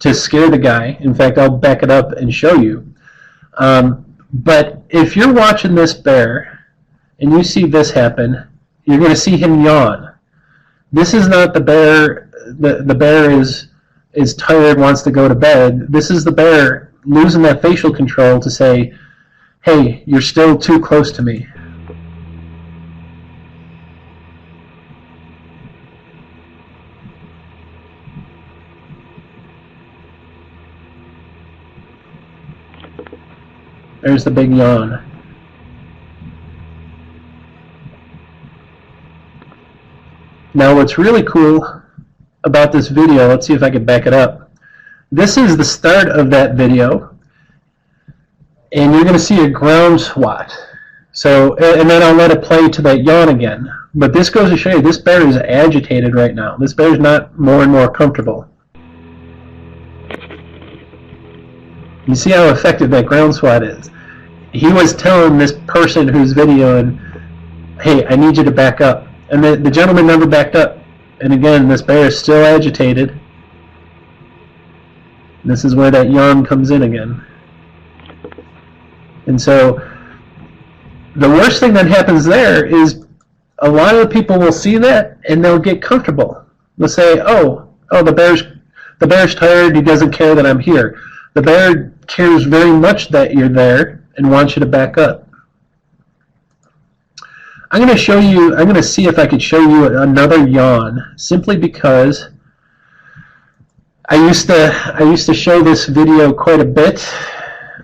A: to scare the guy. In fact, I'll back it up and show you. But if you're watching this bear and you see this happen, you're going to see him yawn. This is not the bear. The bear is tired, wants to go to bed. This is the bear losing that facial control to say, hey, you're still too close to me. There's the big yawn. Now what's really cool about this video, let's see if I can back it up. This is the start of that video, and you're going to see a ground swat. So, and then I'll let it play to that yawn again. But this goes to show you, this bear is agitated right now. This bear is not more and more comfortable. You see how effective that ground swat is. He was telling this person who's videoing, hey, I need you to back up. And the gentleman never backed up. And again, this bear is still agitated. This is where that yawn comes in again. And so the worst thing that happens there is a lot of the people will see that and they'll get comfortable. They'll say, oh, the bear's tired, he doesn't care that I'm here. The bear cares very much that you're there and wants you to back up. I'm going to see if I can show you another yawn, simply because I used to show this video quite a bit.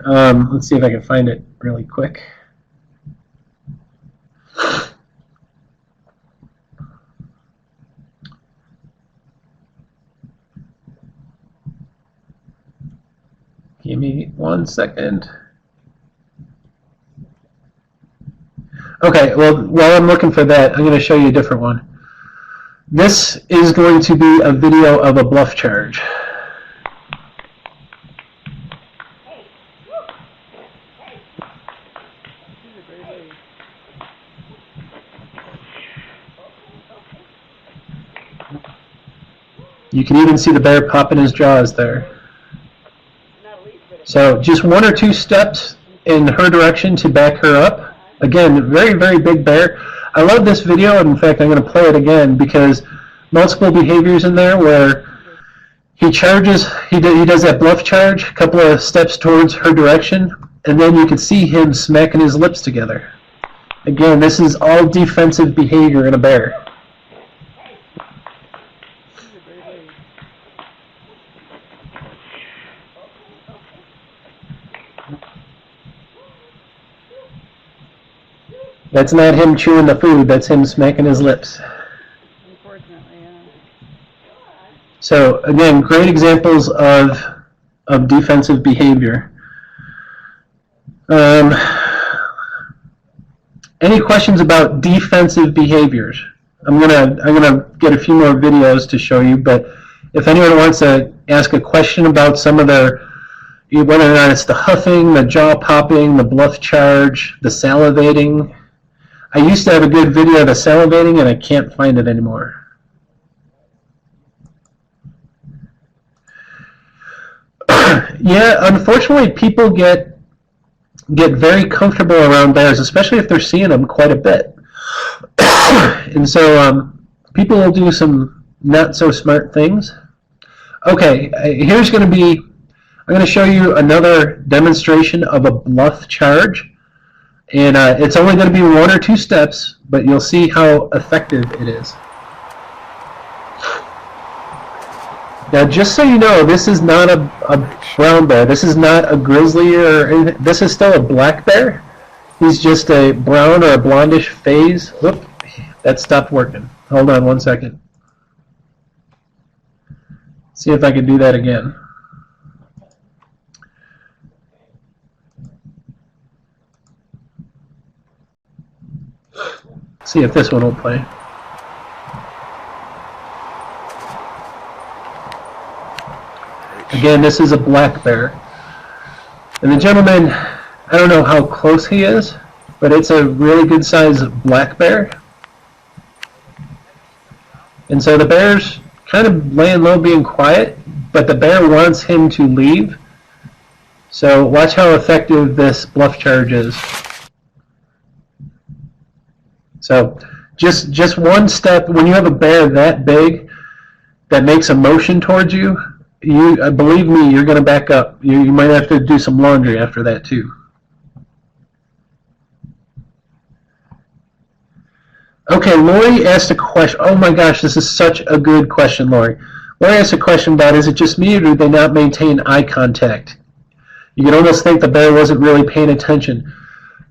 A: Let's see if I can find it really quick. Give me 1 second. Okay, well, while I'm looking for that, I'm going to show you a different one. This is going to be a video of a bluff charge. You can even see the bear popping his jaws there. So just 1 or 2 steps in her direction to back her up. Again, very, very big bear. I love this video, and in fact, I'm going to play it again because multiple behaviors in there where he charges, he does that bluff charge, a couple of steps towards her direction, and then you can see him smacking his lips together. Again, this is all defensive behavior in a bear. That's not him chewing the food, that's him smacking his lips.
B: Unfortunately, yeah.
A: So again, great examples of defensive behavior. Any questions about defensive behaviors? I'm gonna get a few more videos to show you, but if anyone wants to ask a question about some of their, whether or not it's the huffing, the jaw popping, the bluff charge, the salivating. I used to have a good video of the salivating, and I can't find it anymore. Yeah, unfortunately, people get very comfortable around bears, especially if they're seeing them quite a bit. And so people will do some not so smart things. Okay, here's going to be, I'm going to show you another demonstration of a bluff charge. And it's only going to be 1 or 2 steps, but you'll see how effective it is. Now, just so you know, this is not a brown bear. This is not a grizzly or anything. This is still a black bear. He's just a brown or a blondish phase. Whoop, that stopped working. Hold on 1 second. See if I can do that again. See if this one will play. Again, this is a black bear. And the gentleman, I don't know how close he is, but it's a really good sized black bear. And so the bear's kind of laying low, being quiet, but the bear wants him to leave. So watch how effective this bluff charge is. So just 1 step, when you have a bear that big that makes a motion towards you, believe me, you're going to back up. You might have to do some laundry after that too. Okay, Lori asked a question. Oh my gosh, this is such a good question, Lori. Lori asked a question about, is it just me or do they not maintain eye contact? You can almost think the bear wasn't really paying attention.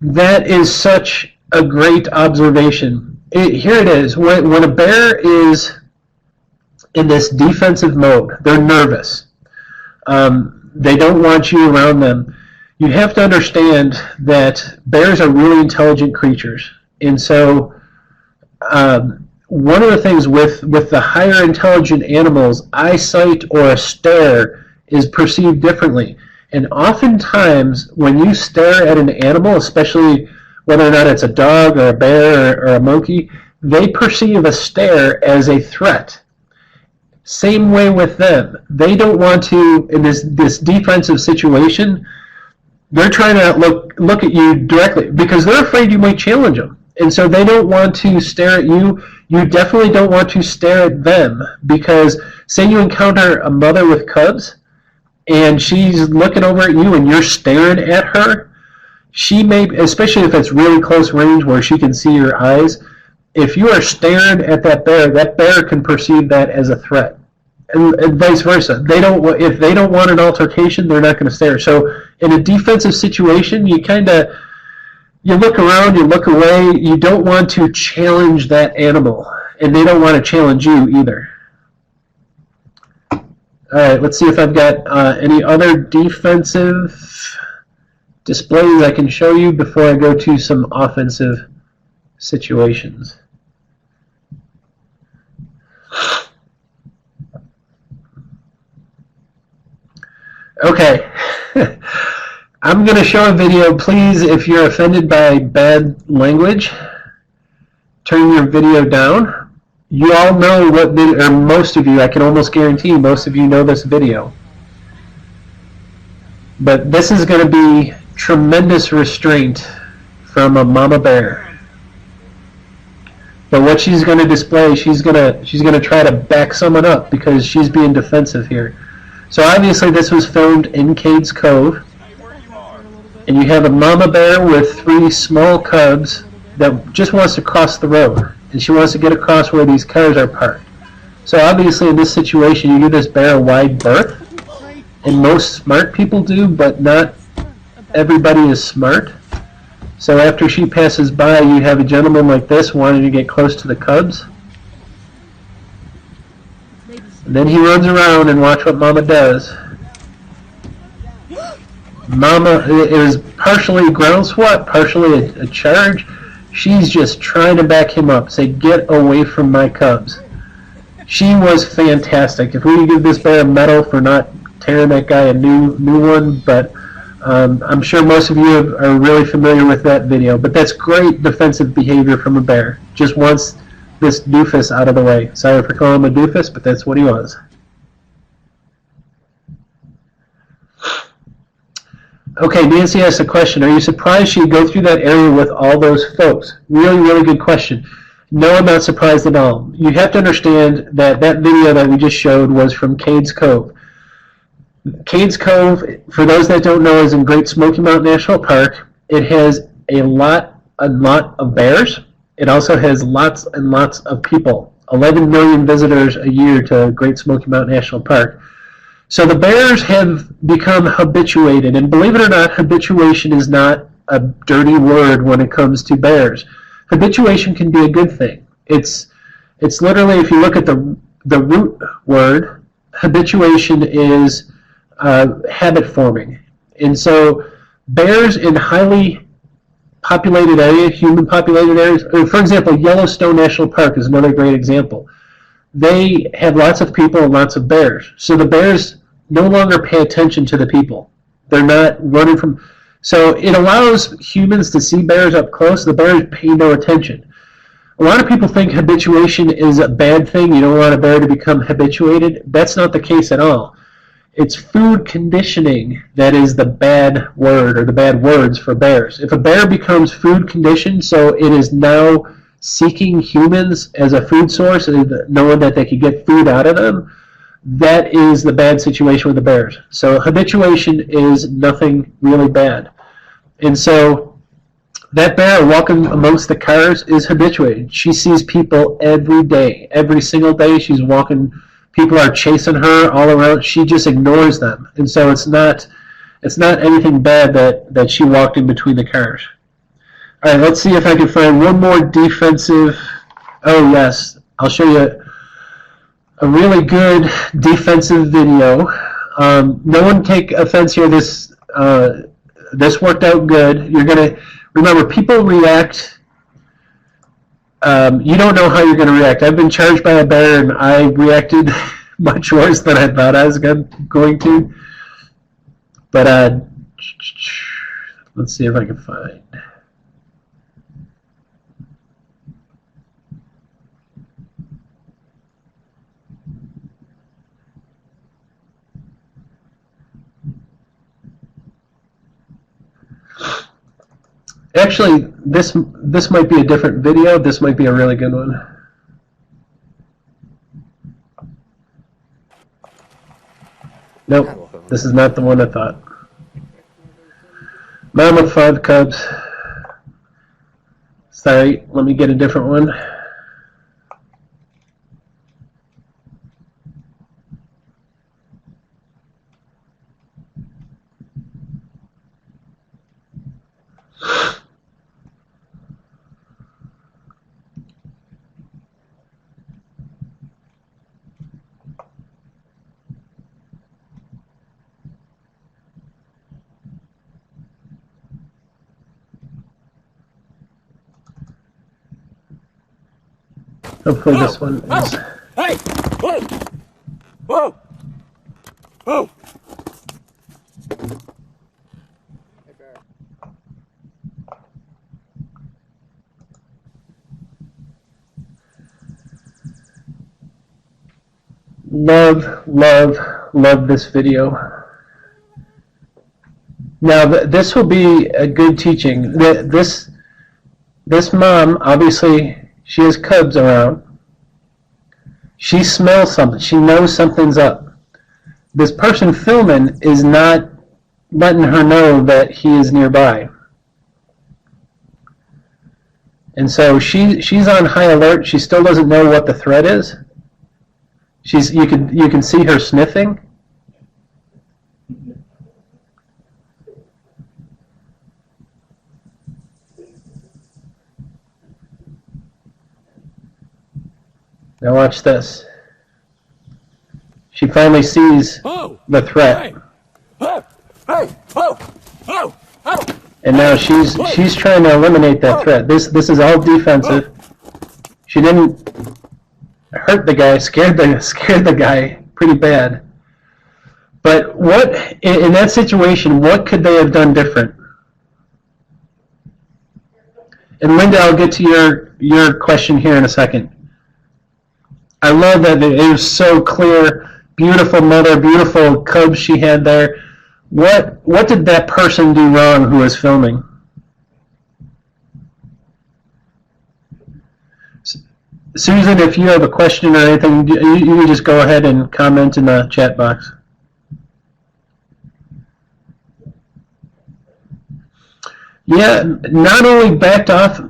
A: That is such a great observation. Here it is. When a bear is in this defensive mode, they're nervous. They don't want you around them. You have to understand that bears are really intelligent creatures. And so one of the things with the higher intelligent animals, eyesight or a stare is perceived differently. And oftentimes, when you stare at an animal, especially whether or not it's a dog or a bear or a monkey, they perceive a stare as a threat. Same way with them. They don't want to, in this defensive situation, they're trying to look at you directly because they're afraid you might challenge them. And so they don't want to stare at you. You definitely don't want to stare at them because say you encounter a mother with cubs and she's looking over at you and you're staring at her, she may, especially if it's really close range where she can see your eyes, if you are staring at that bear can perceive that as a threat. And vice versa. If they don't want an altercation, they're not going to stare. So in a defensive situation, you look around, you look away, you don't want to challenge that animal, and they don't want to challenge you either. All right, let's see if I've got any other defensive displays I can show you before I go to some offensive situations. Okay, I'm going to show a video. Please, if you're offended by bad language, turn your video down. You all know what video, or most of you, I can almost guarantee most of you know this video. But this is going to be tremendous restraint from a mama bear. But what she's going to display, she's going to try to back someone up because she's being defensive here. So obviously this was filmed in Cades Cove, and you have a mama bear with 3 small cubs that just wants to cross the road, and she wants to get across where these cars are parked. So obviously in this situation you give this bear a wide berth, and most smart people do, but not everybody is smart. So after she passes by, you have a gentleman like this wanting to get close to the cubs. And then he runs around and watch what Mama does. Mama, it was partially ground swat, partially a charge. She's just trying to back him up, say, get away from my cubs. She was fantastic. If we could give this bear a medal for not tearing that guy a new one, but I'm sure most of you are really familiar with that video. But that's great defensive behavior from a bear. Just wants this doofus out of the way. Sorry for calling him a doofus, but that's what he was. Okay, Nancy asked a question. Are you surprised she'd go through that area with all those folks? Really, really good question. No, I'm not surprised at all. You have to understand that that video that we just showed was from Cades Cove. Cades Cove, for those that don't know, is in Great Smoky Mountain National Park. It has a lot of bears. It also has lots and lots of people. 11 million visitors a year to Great Smoky Mountain National Park. So the bears have become habituated, and believe it or not, habituation is not a dirty word when it comes to bears. Habituation can be a good thing. It's literally, if you look at the root word, habituation is habit forming. And so bears in highly populated areas, human populated areas, for example, Yellowstone National Park is another great example. They have lots of people and lots of bears. So the bears no longer pay attention to the people. They're not running from... So it allows humans to see bears up close. The bears pay no attention. A lot of people think habituation is a bad thing. You don't want a bear to become habituated. That's not the case at all. It's food conditioning that is the bad word, or the bad words for bears. If a bear becomes food conditioned, so it is now seeking humans as a food source, knowing that they could get food out of them, that is the bad situation with the bears. So habituation is nothing really bad. And so that bear walking amongst the cars is habituated. She sees people every day. Every single day she's walking, people are chasing her all around. She just ignores them. And so it's not anything bad that she walked in between the cars. All right, let's see if I can find one more defensive. Oh, yes. I'll show you a really good defensive video. No one take offense here. This worked out good. You're going to remember, people react. You don't know how you're going to react. I've been charged by a bear, and I reacted much worse than I thought I was going to. But let's see if I can find. Actually, this might be a different video. This might be a really good one. Nope, this is not the one I thought. Mom with 5 cubs. Sorry, let me get a different one. Hopefully this one is...
C: Hey! Whoa! Whoa! Whoa! Love this video. Now this will be a good teaching. This mom, obviously, she has cubs around. She smells something. She knows something's up. This person filming is not letting her know that he is nearby. And so she's on high alert. She still doesn't know what the threat is. You can see her sniffing. Now watch this. She finally sees the threat. And now she's trying to eliminate that threat. This is all defensive. She didn't hurt the guy, scared the guy pretty bad. But what in that situation, what could they have done different? And Linda, I'll get to your question here in a second. I love that it was so clear. Beautiful mother, beautiful cubs she had there.
A: What did that person do wrong who was filming? Susan, if you have a question or anything, you can just go ahead and comment in the chat box. Yeah, not only backed off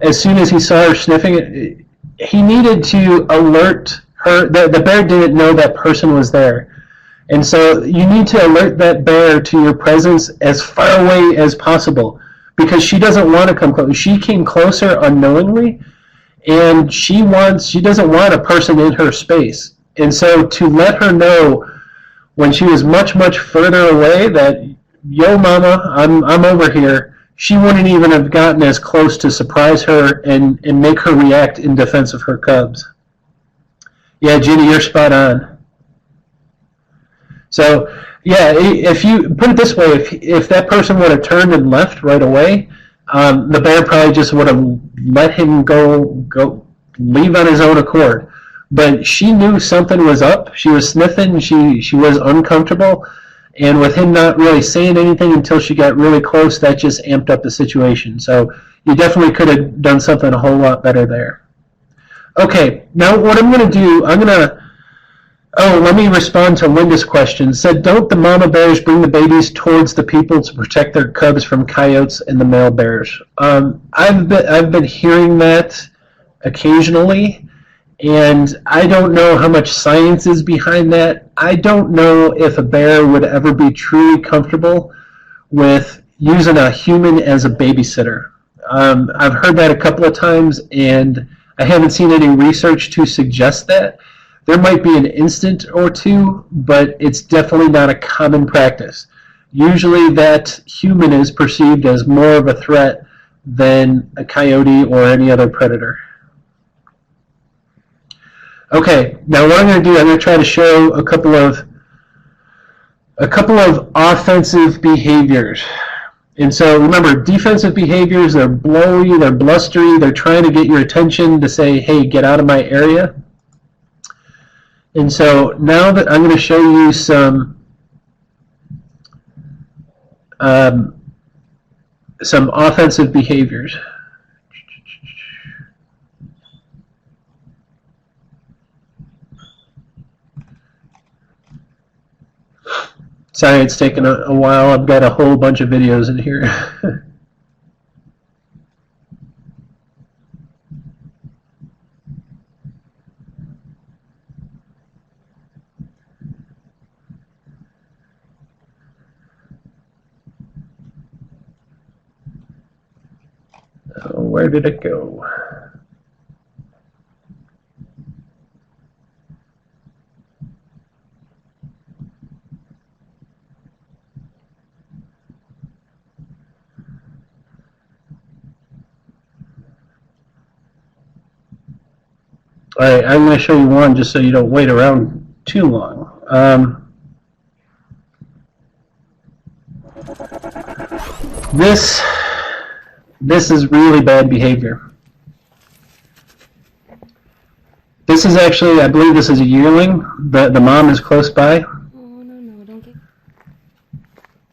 A: as soon as he saw her sniffing it, he needed to alert her. The bear didn't know that person was there. And so you need to alert that bear to your presence as far away as possible, because she doesn't want to come close. She came closer unknowingly, and she doesn't want a person in her space. And so to let her know when she was much, much further away that, yo mama, I'm over here, she wouldn't even have gotten as close to surprise her and make her react in defense of her cubs. Yeah, Ginny, you're spot on. So, yeah, if you put it this way, if that person would have turned and left right away, the bear probably just would have let him go leave on his own accord. But she knew something was up. She was sniffing. She was uncomfortable. And with him not really saying anything until she got really close, that just amped up the situation. So you definitely could have done something a whole lot better there. Okay, now what I'm going to do, let me respond to Linda's question. It said, don't the mama bears bring the babies towards the people to protect their cubs from coyotes and the male bears? I've been hearing that occasionally, and I don't know how much science is behind that. I don't know if a bear would ever be truly comfortable with using a human as a babysitter. I've heard that a couple of times, and I haven't seen any research to suggest that. There might be an instant or two, but it's definitely not a common practice. Usually that human is perceived as more of a threat than a coyote or any other predator. Okay, now what I'm going to do, I'm going to try to show a couple of offensive behaviors. And so remember, defensive behaviors, they're blowy, they're blustery, they're trying to get your attention to say, hey, get out of my area. And so now that I'm going to show you some offensive behaviors. Sorry, it's taken a while. I've got a whole bunch of videos in here. Where did it go? All right, I'm going to show you one just so you don't wait around too long. This is really bad behavior. This is actually, I believe this is a yearling. The mom is close by.
B: Oh, no, don't get...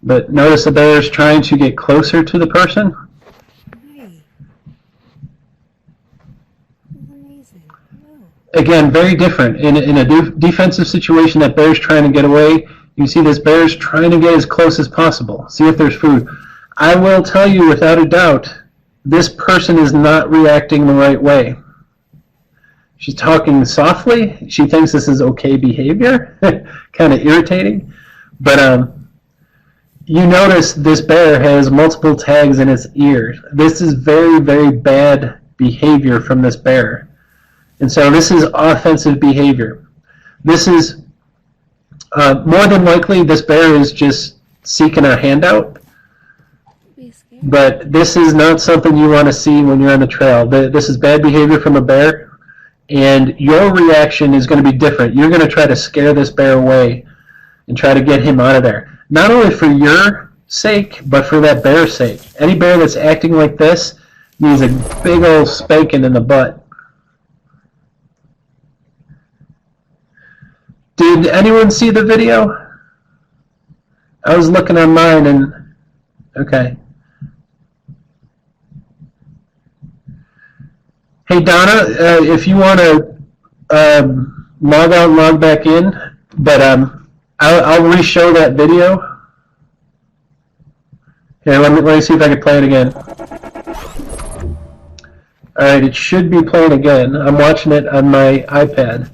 A: But notice the bear is trying to get closer to the person.
B: Hey. That's amazing. No.
A: Again, very different. In a defensive situation, that bear's trying to get away. You see this bear's trying to get as close as possible. See if there's food. I will tell you without a doubt, this person is not reacting the right way. She's talking softly. She thinks this is okay behavior. Kind of irritating. But you notice this bear has multiple tags in its ears. This is very, very bad behavior from this bear. And so this is offensive behavior. This is more than likely this bear is just seeking a handout. But this is not something you want to see when you're on the trail. This is bad behavior from a bear, and your reaction is going to be different. You're going to try to scare this bear away and try to get him out of there. Not only for your sake, but for that bear's sake. Any bear that's acting like this needs a big old spanking in the butt. Did anyone see the video?
C: I was looking on mine and, okay. Hey Donna, if you want to log out and log back in, but I'll re-show that video. Here, let me see if I can play it again. Alright, it should be playing again. I'm watching it on my iPad.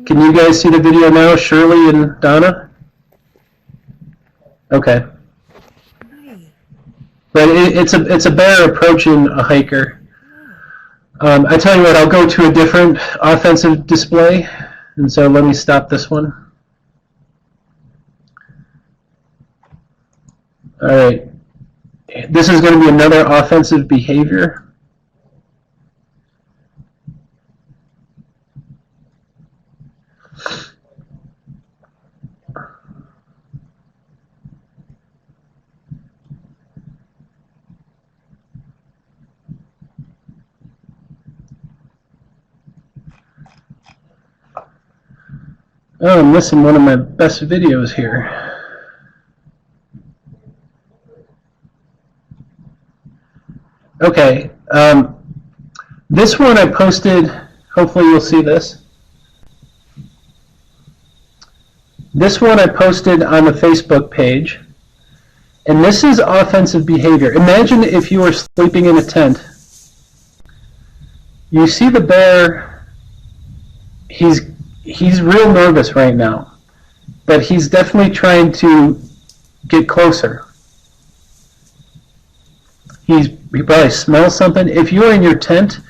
C: Can you guys see the video now, Shirley and Donna? Okay.
B: Right.
C: But it's a bear approaching a hiker. I tell you what, I'll go to a different offensive display. And so let me stop this one. All right. This is going to be another offensive behavior. Oh, I'm missing one of my best videos here. Okay, this one I posted, hopefully you'll see this. This one I posted on the Facebook page, and this is offensive behavior. Imagine if you were sleeping in a tent. You see the bear, he's real nervous right now, but he's definitely trying to get closer. He probably smells something. If you're in your tent,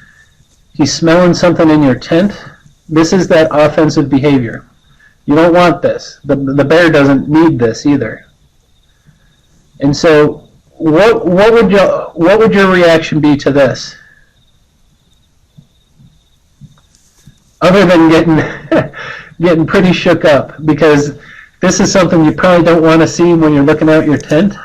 C: he's smelling something in your tent. This is that offensive behavior. You don't want this. The bear doesn't need this either. And so, what would your reaction be to this? Other than getting pretty shook up, because this is something you probably don't want to see when you're looking out your tent.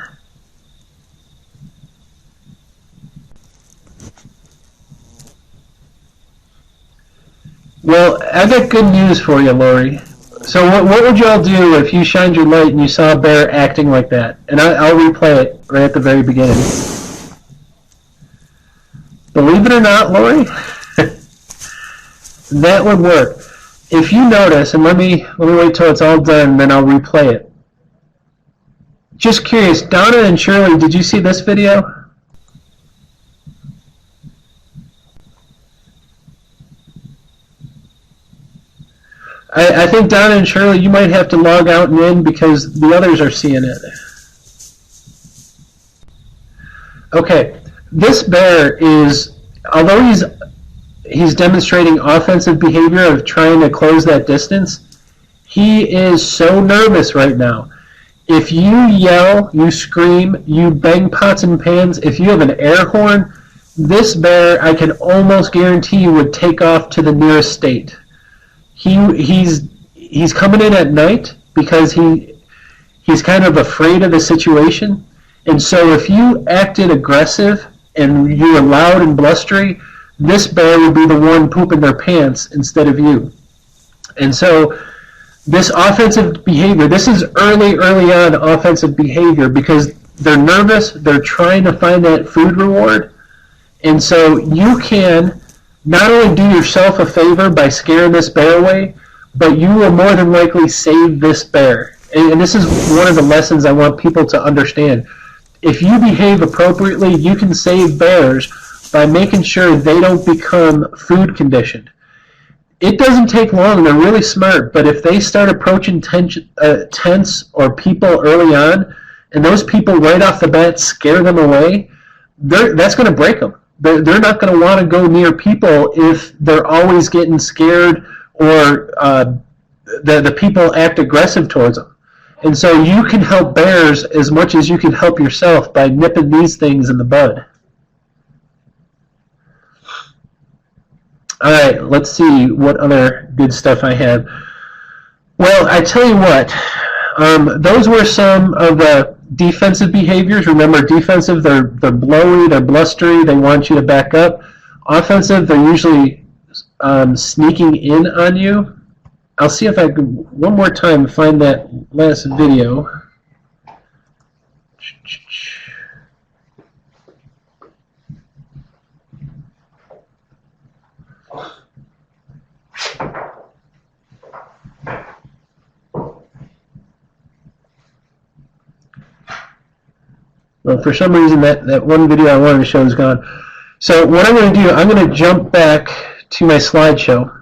C: Well, I got good news for you, Lori. So what would y'all do if you shined your light and you saw a bear acting like that? And I'll replay it right at the very beginning. Believe it or not, Lori, that would work. If you notice, and let me wait till it's all done, then I'll replay it. Just curious, Donna and Shirley, did you see this video? I think Donna and Shirley, you might have to log out and in because the others are seeing it. Okay, this bear is, although he's demonstrating offensive behavior of trying to close that distance, he is so nervous right now. If you yell, you scream, you bang pots and pans, if you have an air horn, this bear, I can almost guarantee you, would take off to the nearest state. He's coming in at night because he's kind of afraid of the situation, and so if you acted aggressive and you were loud and blustery, this bear would be the one pooping their pants instead of you. And so this offensive behavior, this is early on offensive behavior because they're nervous, they're trying to find that food reward, and so you can not only do yourself a favor by scaring this bear away, but you will more than likely save this bear. And this is one of the lessons I want people to understand. If you behave appropriately, you can save bears by making sure they don't become food conditioned. It doesn't take long, they're really smart, but if they start approaching tents or people early on, and those people right off the bat scare them away, that's going to break them. They're not going to want to go near people if they're always getting scared or the people act aggressive towards them. And so you can help bears as much as you can help yourself by nipping these things in the bud. All right, let's see what other good stuff I have. Well, I tell you what, those were some of the defensive behaviors. Remember, defensive, they're blowy, they're blustery, they want you to back up. Offensive, they're usually
A: sneaking in on you, I'll see if I can one more time find that last video. Well, for some reason, that one video I wanted to show is gone. So what I'm going to do, I'm going to jump back to my slideshow.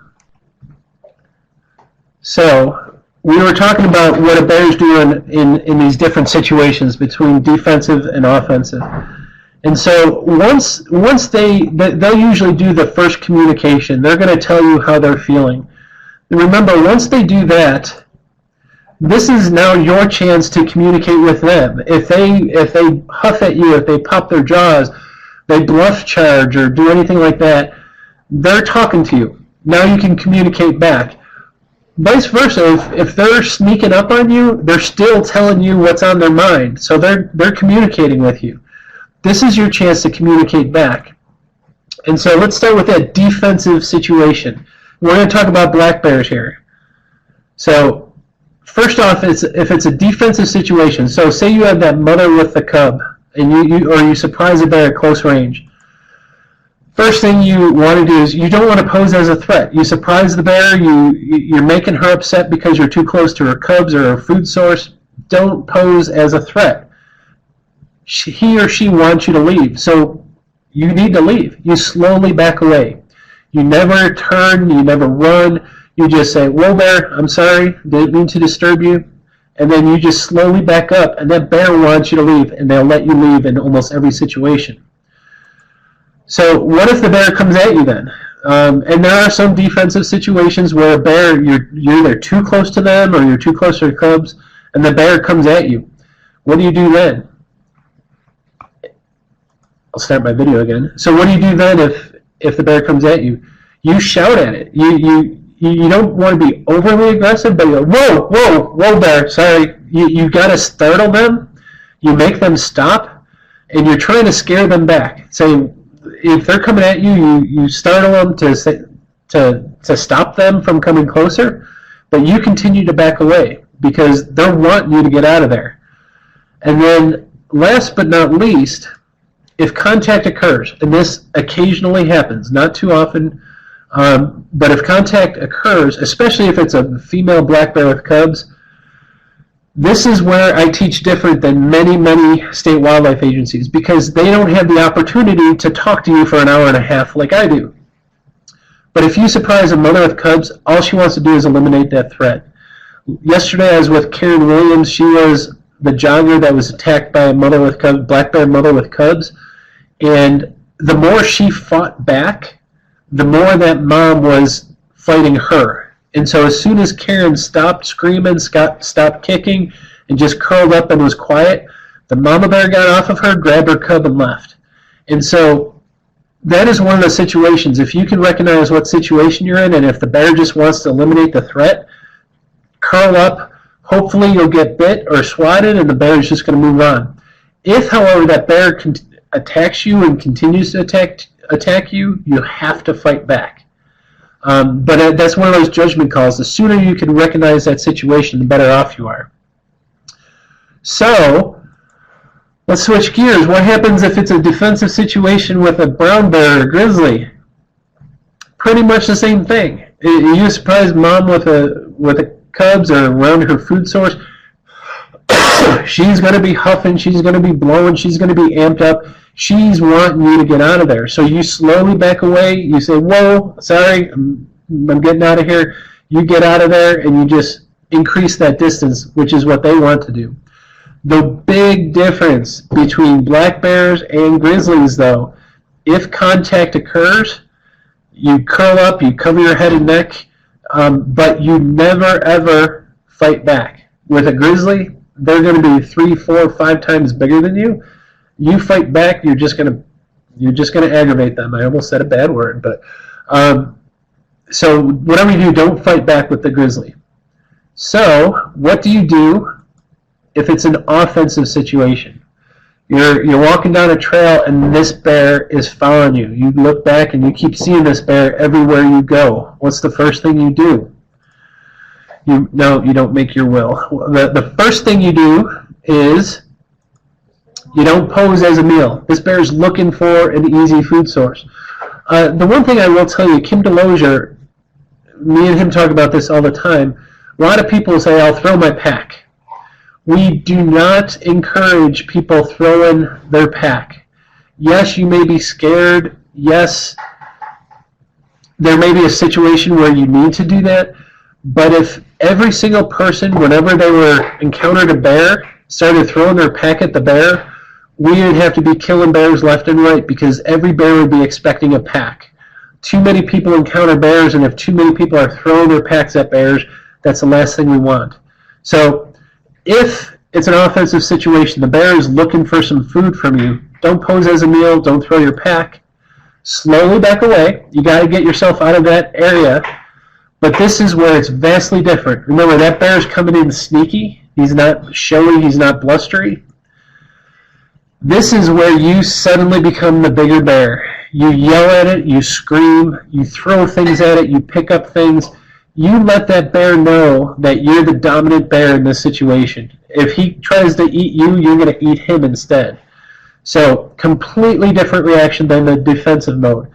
A: So we were talking about what a bear's doing in these different situations between defensive and offensive. And so once they'll usually do the first communication. They're going to tell you how they're feeling. And remember, once they do that, this is now your chance to communicate with them. If they huff at you, if they pop their jaws, they bluff charge or do anything like that, they're talking to you. Now you can communicate back. Vice versa, if they're sneaking up on you, they're still telling you what's on their mind. So they're communicating with you. This is your chance to communicate back. And so let's start with that defensive situation. We're going to talk about black bears here. So first off, if it's a defensive situation, so say you have that mother with the cub, and you surprise a bear at close range. First thing you want to do is you don't want to pose as a threat. You surprise the bear, you're making her upset because you're too close to her cubs or her food source. Don't pose as a threat. He or she wants you to leave, so you need to leave. You slowly back away. You never turn, you never run. You just say, "Whoa, bear, I'm sorry, didn't mean to disturb you." And then you just slowly back up, and that bear wants you to leave, and they'll let you leave in almost every situation. So what if the bear comes at you then? And there are some defensive situations where a bear, you're either too close to them or you're too close to the cubs, and the bear comes at you. What do you do then? I'll start my video again. So what do you do then if the bear comes at you? You shout at it. You don't want to be overly aggressive, but you go, "Whoa, whoa, whoa, bear, sorry." You got to startle them. You make them stop, and you're trying to scare them back. So if they're coming at you, you startle them to stop them from coming closer, but you continue to back away because they're wanting you to get out of there. And then last but not least, if contact occurs, and this occasionally happens, not too often, but if contact occurs, especially if it's a female black bear with cubs, this is where I teach different than many, many state wildlife agencies because they don't have the opportunity to talk to you for an hour and a half like I do. But if you surprise a mother with cubs, all she wants to do is eliminate that threat. Yesterday I was with Karen Williams. She was the jogger that was attacked by a mother with cubs, black bear mother with cubs, and the more she fought back, the more that mom was fighting her. And so as soon as Karen stopped screaming, stopped kicking, and just curled up and was quiet, the mama bear got off of her, grabbed her cub, and left. And so that is one of the situations. If you can recognize what situation you're in, and if the bear just wants to eliminate the threat, curl up. Hopefully you'll get bit or swatted, and the bear is just going to move on. If, however, that bear attacks you and continues to attack you, you have to fight back. But that's one of those judgment calls. The sooner you can recognize that situation, the better off you are. So let's switch gears. What happens if it's a defensive situation with a brown bear or a grizzly? Pretty much the same thing. You surprise mom with a cubs or around her food source, she's going to be huffing, she's going to be blowing, she's going to be amped up. She's wanting you to get out of there. So you slowly back away. You say, "Whoa, sorry, I'm getting out of here." You get out of there, and you just increase that distance, which is what they want to do. The big difference between black bears and grizzlies, though, if contact occurs, you curl up, you cover your head and neck, but you never, ever fight back. With a grizzly, they're going to be 3, 4, 5 times bigger than you. You fight back, you're just gonna aggravate them. I almost said a bad word, but so whatever you do, don't fight back with the grizzly. So what do you do if it's an offensive situation? You're walking down a trail and this bear is following you. You look back and you keep seeing this bear everywhere you go. What's the first thing you do? No, you don't make your will. The first thing you do is you don't pose as a meal. This bear is looking for an easy food source. The one thing I will tell you, Kim DeLozier, me and him talk about this all the time. A lot of people say, I'll throw my pack. We do not encourage people throwing their pack. Yes, you may be scared. Yes, there may be a situation where you need to do that. But if every single person, whenever they encountered a bear, started throwing their pack at the bear, we would have to be killing bears left and right because every bear would be expecting a pack. Too many people encounter bears, and if too many people are throwing their packs at bears, that's the last thing we want. So if it's an offensive situation, the bear is looking for some food from you, don't pose as a meal, don't throw your pack. Slowly back away. You got to get yourself out of that area. But this is where it's vastly different. Remember, that bear is coming in sneaky. He's not showy. He's not blustery. This is where you suddenly become the bigger bear. You yell at it. You scream. You throw things at it. You pick up things. You let that bear know that you're the dominant bear in this situation. If he tries to eat you, you're going to eat him instead. So, completely different reaction than the defensive mode.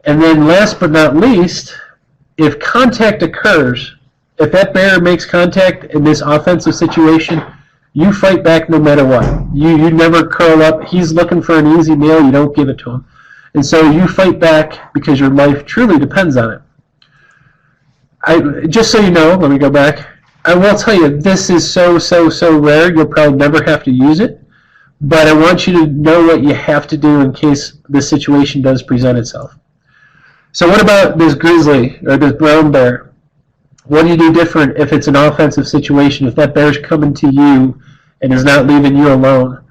A: And then last but not least, if contact occurs, if that bear makes contact in this offensive situation, you fight back no matter what. You never curl up. He's looking for an easy meal. You don't give it to him. And so you fight back because your life truly depends on it. Just so you know, let me go back. I will tell you, this is so rare. You'll probably never have to use it. But I want you to know what you have to do in case this situation does present itself. So what about this grizzly or this brown bear? What do you do different if it's an offensive situation, if that bear's coming to you and is not leaving you alone?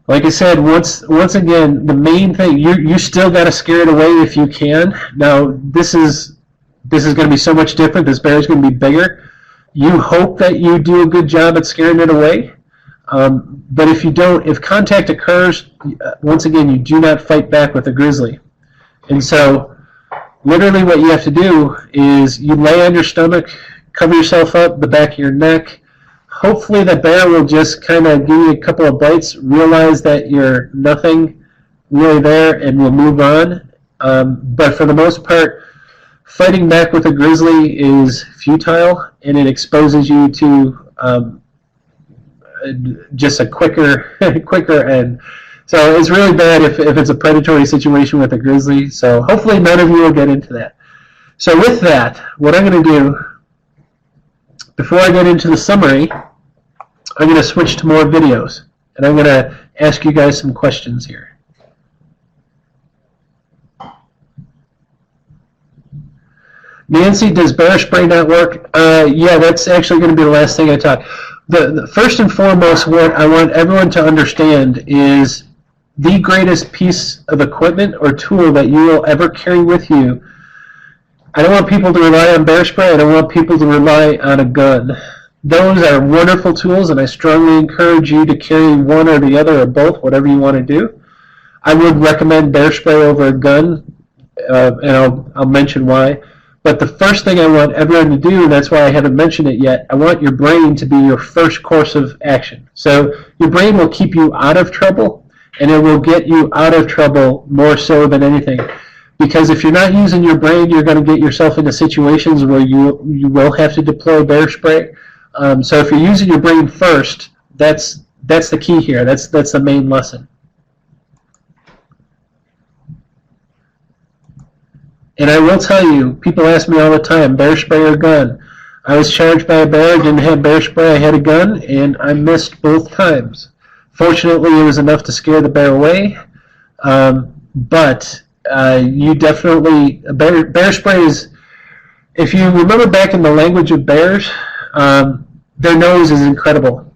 A: Like I said, once again, the main thing, you still got to scare it away if you can. Now, this is going to be so much different. This bear is going to be bigger. You hope that you do a good job at scaring it away. But if you don't, if contact occurs, once again, you do not fight back with a grizzly. And so, literally what you have to do is you lay on your stomach, cover yourself up, the back of your neck. Hopefully the bear will just kind of give you a couple of bites, realize that you're nothing really there, and will move on. But for the most part, fighting back with a grizzly is futile, and it exposes you to just a quicker end. So it's really bad if it's a predatory situation with a grizzly. So hopefully none of you will get into that. So with that, what I'm going to do, before I get into the summary, I'm going to switch to more videos. And I'm going to ask you guys some questions here. Nancy, does bear spray not work? Yeah, that's actually going to be the last thing I talk. The first and foremost, what I want everyone to understand is the greatest piece of equipment or tool that you will ever carry with you. I don't want people to rely on bear spray. I don't want people to rely on a gun. Those are wonderful tools, and I strongly encourage you to carry one or the other or both, whatever you want to do. I would recommend bear spray over a gun, and I'll mention why. But the first thing I want everyone to do, and that's why I haven't mentioned it yet, I want your brain to be your first course of action. So your brain will keep you out of trouble, and it will get you out of trouble more so than anything. Because if you're not using your brain, you're going to get yourself into situations where you will have to deploy bear spray. So if you're using your brain first, that's the key here. That's the main lesson. And I will tell you, people ask me all the time, bear spray or gun? I was charged by a bear, didn't have bear spray, I had a gun, and I missed both times. Fortunately, it was enough to scare the bear away, but you definitely, bear spray is, if you remember back in the language of bears, their nose is incredible.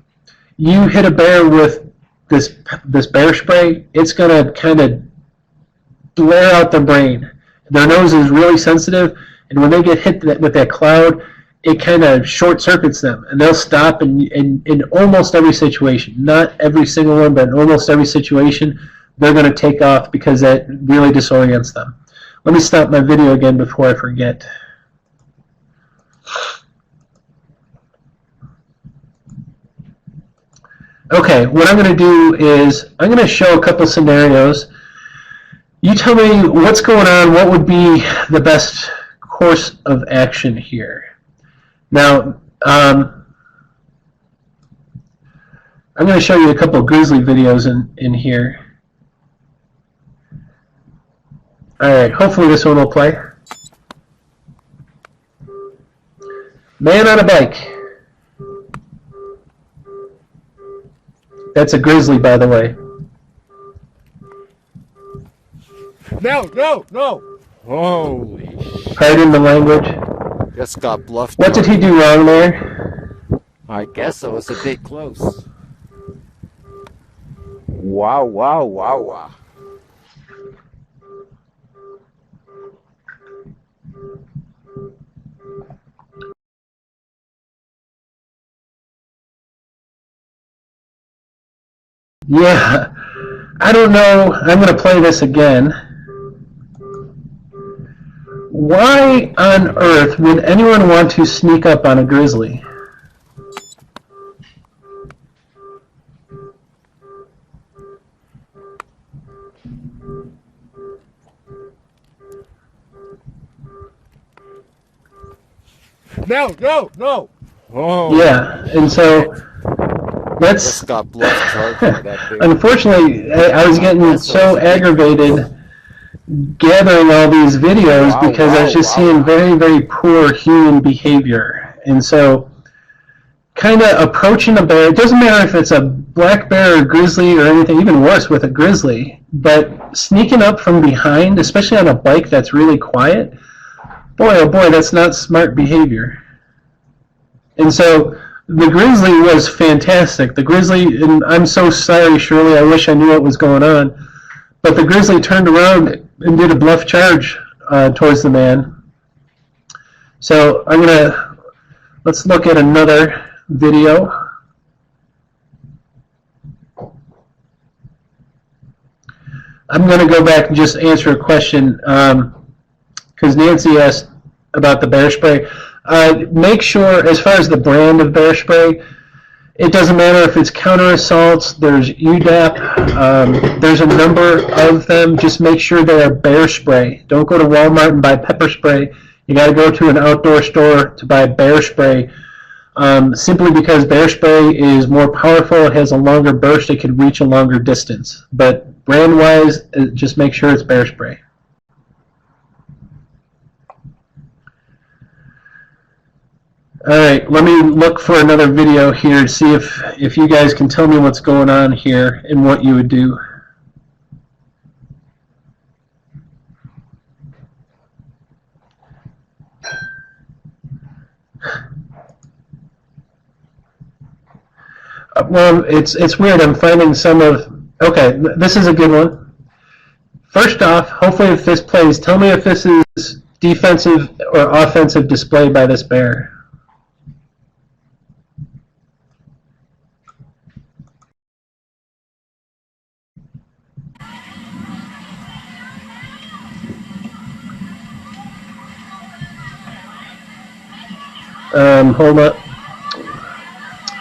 A: You hit a bear with this bear spray, it's going to kind of blare out their brain. Their nose is really sensitive, and when they get hit with that cloud, it kind of short circuits them, and they'll stop in almost every situation. Not every single one, but in almost every situation, they're going to take off because that really disorients them. Let me stop my video again before I forget. Okay, what I'm going to do is I'm going to show a couple scenarios. You tell me what's going on, what would be the best course of action here. Now, I'm going to show you a couple of grizzly videos in here. Alright, hopefully this one will play. Man on a bike. That's a grizzly, by the way.
D: No, no, no! Holy
A: Pardon the language.
D: just got bluffed.
A: What did he do wrong there?
D: I guess I was a bit close. Wow, wow, wow, wow.
A: Yeah, I don't know. I'm going to play this again. Why on earth would anyone want to sneak up on a grizzly?
D: No, no, no! Oh,
A: Yeah, and so let's.
D: just got bluffed hard by that big.
A: Unfortunately, I was getting so aggravated gathering all these videos
D: Wow,
A: because I was
D: wow,
A: just
D: wow.
A: seeing very, very poor human behavior. And so, kind of approaching a bear, it doesn't matter if it's a black bear or grizzly or anything, even worse with a grizzly, but sneaking up from behind, especially on a bike that's really quiet, boy, oh boy, that's not smart behavior. And so, the grizzly was fantastic. The grizzly, and I'm so sorry, Shirley, I wish I knew what was going on, but the grizzly turned around and did a bluff charge towards the man. So let's look at another video. I'm going to go back and just answer a question because Nancy asked about the bear spray. Make sure, as far as the brand of bear spray, it doesn't matter if it's counter assaults, there's UDAP, there's a number of them. Just make sure they are bear spray. Don't go to Walmart and buy pepper spray. You got to go to an outdoor store to buy bear spray. Simply because bear spray is more powerful, it has a longer burst, it can reach a longer distance. But brand-wise, just make sure it's bear spray. Alright, let me look for another video here to see if you guys can tell me what's going on here and what you would do. Well, it's weird. I'm finding some of... Okay, this is a good one. First off, hopefully if this plays, tell me if this is defensive or offensive display by this bear.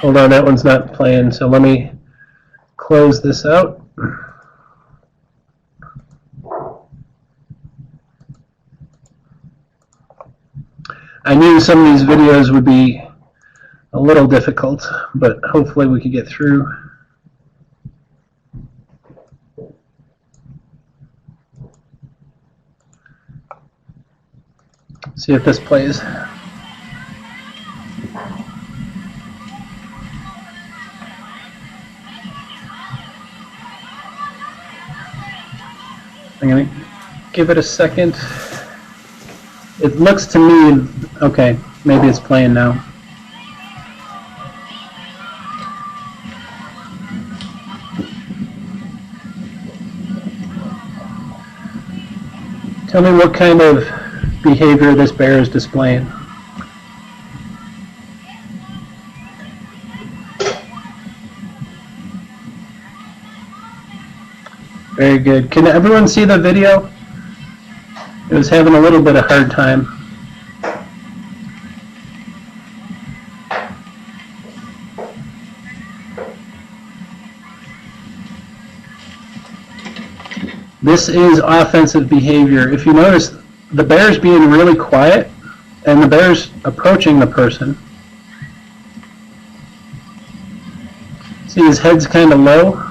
A: Hold on, that one's not playing, so let me close this out. I knew some of these videos would be a little difficult, but hopefully we could get through. See if this plays. I'm going to give it a second. It looks to me, okay, maybe it's playing now. Tell me what kind of behavior this bear is displaying. Very good. Can everyone see the video? It was having a little bit of hard time. This is offensive behavior. If you notice, the bear's being really quiet, and the bear's approaching the person. See, his head's kind of low.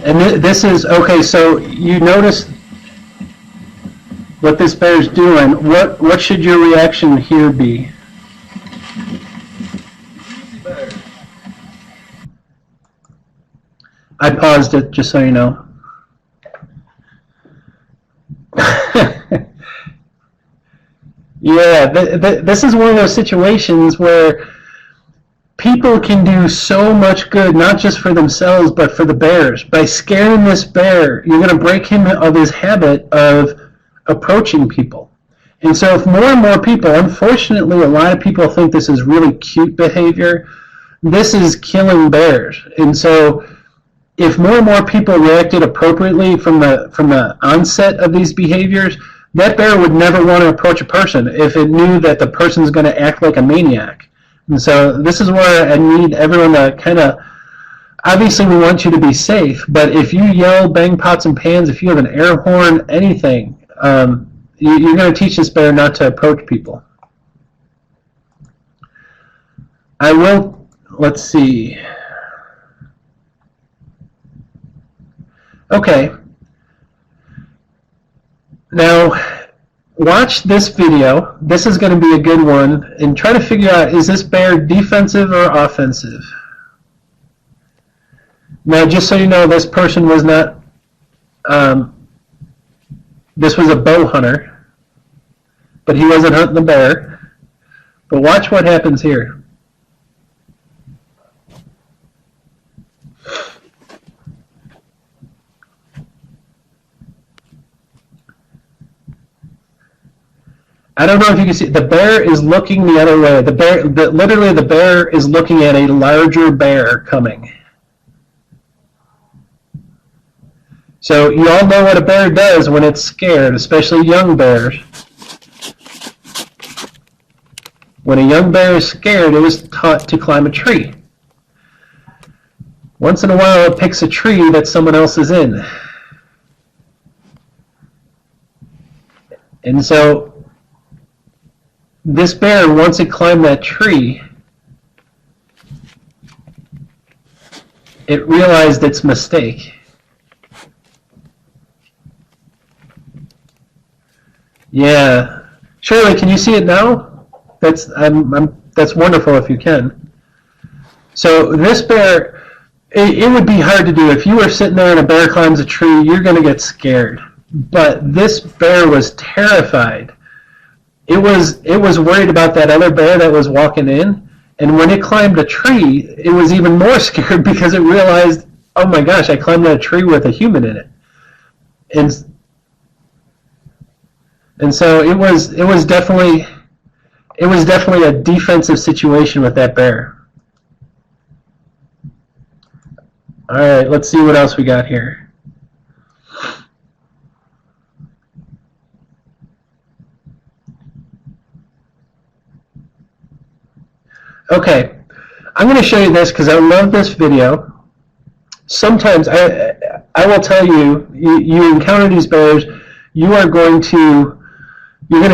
A: And this is, okay, so you notice what this bear's doing. What should your reaction here be? I paused it, just so you know. Yeah, this is one of those situations where people can do so much good, not just for themselves, but for the bears. By scaring this bear, you're going to break him of his habit of approaching people. And so if more and more people, unfortunately, a lot of people think this is really cute behavior, this is killing bears. And so if more and more people reacted appropriately from the onset of these behaviors, that bear would never want to approach a person if it knew that the person's going to act like a maniac. And so this is where I need everyone to kind of, obviously we want you to be safe, but if you yell, bang pots and pans, if you have an air horn, anything, you're going to teach this bear not to approach people. I will, let's see. Okay. Now, watch this video. This is going to be a good one, and try to figure out, is this bear defensive or offensive? Now, just so you know, this person was not, this was a bow hunter, but he wasn't hunting the bear. But watch what happens here. I don't know if you can see, the bear is looking the other way. Literally the bear is looking at a larger bear coming. So you all know what a bear does when it's scared, especially young bears. When a young bear is scared, it was taught to climb a tree. Once in a while, it picks a tree that someone else is in. And so this bear, once it climbed that tree, it realized its mistake. Yeah. Shirley, can you see it now? That's wonderful if you can. So this bear, it would be hard to do. If you were sitting there and a bear climbs a tree, you're going to get scared. But this bear was terrified. It was worried about that other bear that was walking in, and when it climbed a tree, it was even more scared because it realized, oh my gosh, I climbed a tree with a human in it. And so it was definitely a defensive situation with that bear. All right, let's see what else we got here. Okay, I'm going to show you this because I love this video. Sometimes, I will tell you, you encounter these bears, you're going to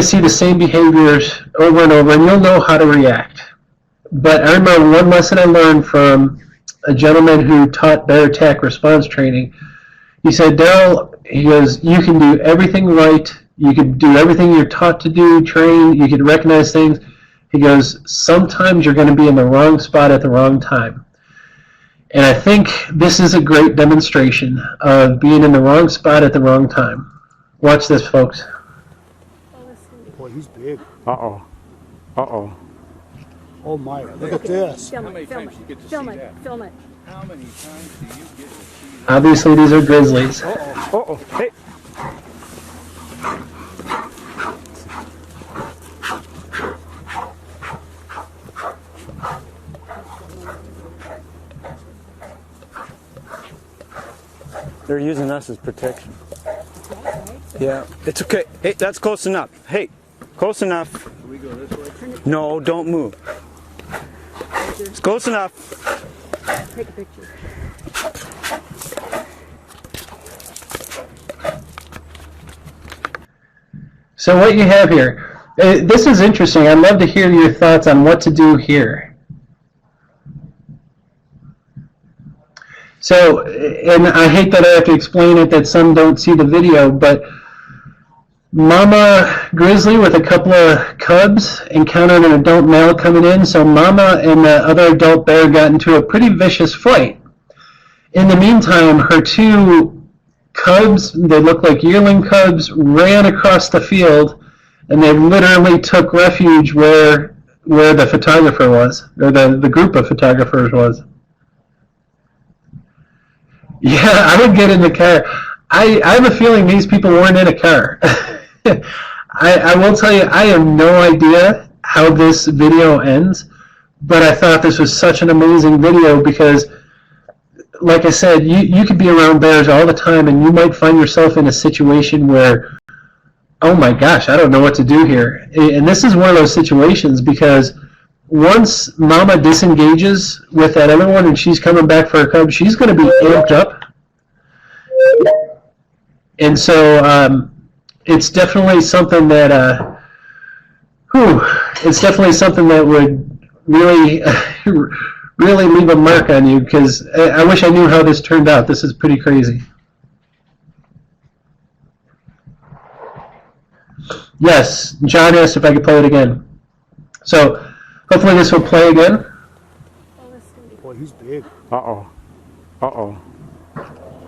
A: see the same behaviors over and over, and you'll know how to react. But I remember one lesson I learned from a gentleman who taught bear attack response training. He said, Daryl, he goes, you can do everything right, you can do everything you're taught to do, train, you can recognize things. He goes, sometimes you're going to be in the wrong spot at the wrong time. And I think this is a great demonstration of being in the wrong spot at the wrong time. Watch this, folks.
E: Boy, he's big.
D: Uh-oh. Uh-oh.
E: Oh my, look at this.
B: Film it, film it, film it, film it.
F: How many times do you get to see that?
A: Obviously, these are grizzlies.
D: Uh-oh. Hey. They're using us as protection. Yeah, it's okay. Hey, that's close enough. Hey, close enough.
F: Can we go this way?
D: No, don't move. It's close enough.
B: Take a picture.
A: So what you have here, this is interesting. I'd love to hear your thoughts on what to do here. So, and I hate that I have to explain it, that some don't see the video, but Mama Grizzly with a couple of cubs encountered an adult male coming in, so Mama and the other adult bear got into a pretty vicious fight. In the meantime, her two cubs, they look like yearling cubs, ran across the field, and they literally took refuge where the photographer was, or the group of photographers was. Yeah, I would get in the car. I have a feeling these people weren't in a car. I will tell you, I have no idea how this video ends, but I thought this was such an amazing video because, like I said, you could be around bears all the time and you might find yourself in a situation where, oh my gosh, I don't know what to do here. And this is one of those situations because once Mama disengages with that other one and she's coming back for her cub, she's going to be amped up. And so it's definitely something that, it's definitely something that would really, really leave a mark on you because I wish I knew how this turned out. This is pretty crazy. Yes, John asked if I could play it again. So hopefully this will play again.
E: Boy, he's big.
D: Uh-oh. Uh-oh.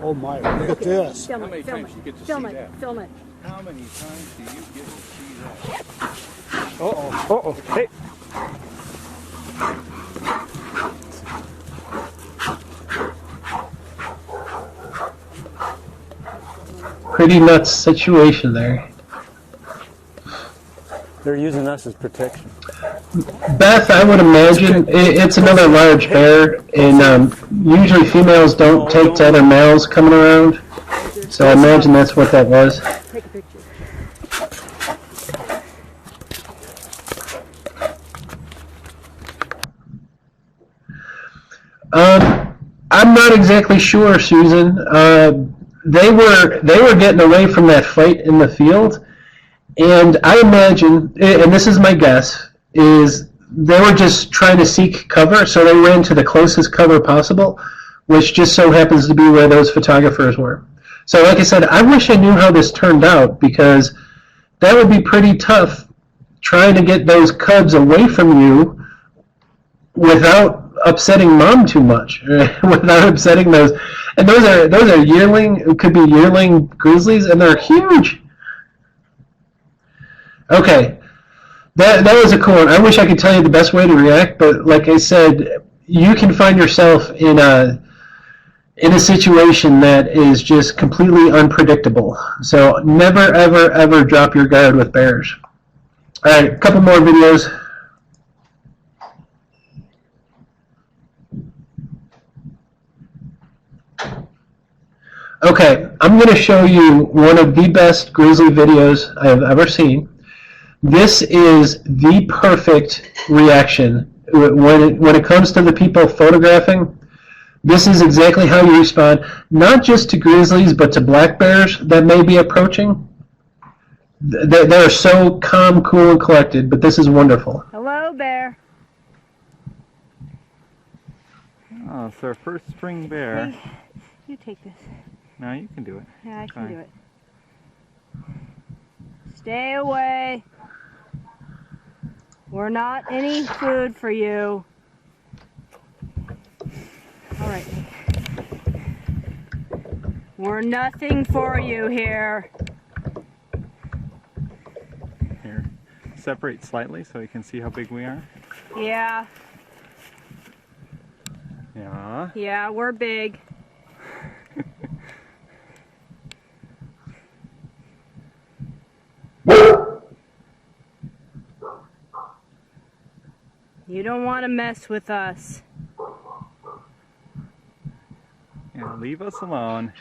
E: Oh my, look at this.
B: Film
F: How many
B: it, film
F: times you
B: it,
F: get to
B: film
F: see
B: it,
F: that?
B: film it.
F: How many times do you get to see that?
D: Uh-oh. Uh-oh. Hey.
A: Pretty nuts situation there.
D: They're using us as protection.
A: Beth, I would imagine it's another large bear, and usually females don't take to other males coming around. So I imagine that's what that was.
B: Take a picture.
A: I'm not exactly sure, Susan. They were getting away from that fight in the field, and I imagine, and this is my guess, is they were just trying to seek cover, so they ran to the closest cover possible, which just so happens to be where those photographers were. So like I said, I wish I knew how this turned out, because that would be pretty tough trying to get those cubs away from you without upsetting Mom too much, without upsetting those. And those are yearling, could be yearling grizzlies, and they're huge. Okay, that was a cool one. I wish I could tell you the best way to react, but like I said, you can find yourself in a situation that is just completely unpredictable. So never, ever, ever drop your guard with bears. All right, a couple more videos. Okay, I'm going to show you one of the best grizzly videos I have ever seen. This is the perfect reaction. When it comes to the people photographing, this is exactly how you respond, not just to grizzlies, but to black bears that may be approaching. They're so calm, cool, and collected, but this is wonderful.
B: Hello, bear.
G: Oh, it's our first spring bear.
B: Hey, you take this.
G: No, you can do it.
B: Yeah, I can
G: Fine.
B: do it. Stay away. We're not any food for you. All right. We're nothing for you here.
G: Here, separate slightly so you can see how big we are.
B: Yeah,
G: Yeah.
B: yeah, we're big. You don't want to mess with us.
G: Yeah, leave us alone.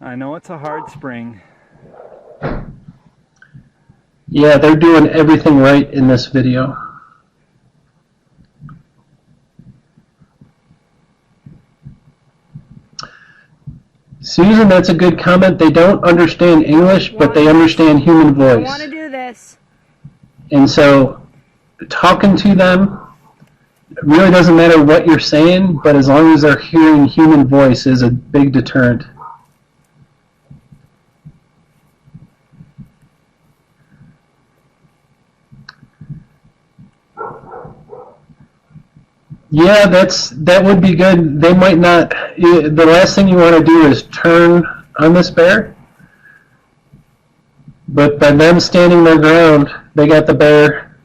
G: I know it's a hard spring.
C: Yeah, they're doing everything right in this video. Susan, that's a good comment. They don't understand English, but they understand human
B: I
C: voice.
B: want to do this.
C: And so talking to them, it really doesn't matter what you're saying, but as long as they're hearing human voice is a big deterrent. Yeah, that would be good. They might not. The last thing you want to do is turn on this bear. But by them standing their ground, they got the bear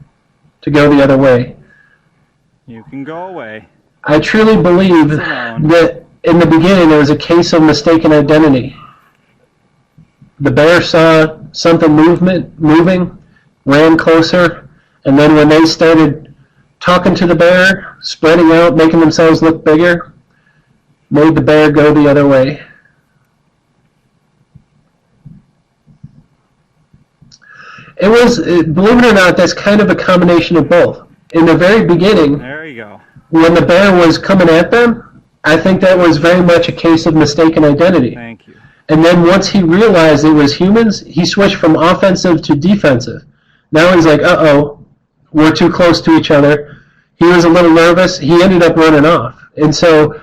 C: to go the other way.
G: You can go away.
C: I truly believe that in the beginning it was a case of mistaken identity. The bear saw something moving, ran closer, and then when they started talking to the bear, spreading out, making themselves look bigger, made the bear go the other way. It was, believe it or not, that's kind of a combination of both. In the very beginning,
G: There you go.
C: when the bear was coming at them, I think that was very much a case of mistaken identity.
G: Thank you.
C: And then once he realized it was humans, he switched from offensive to defensive. Now he's like, uh-oh, we're too close to each other. He was a little nervous. He ended up running off. And so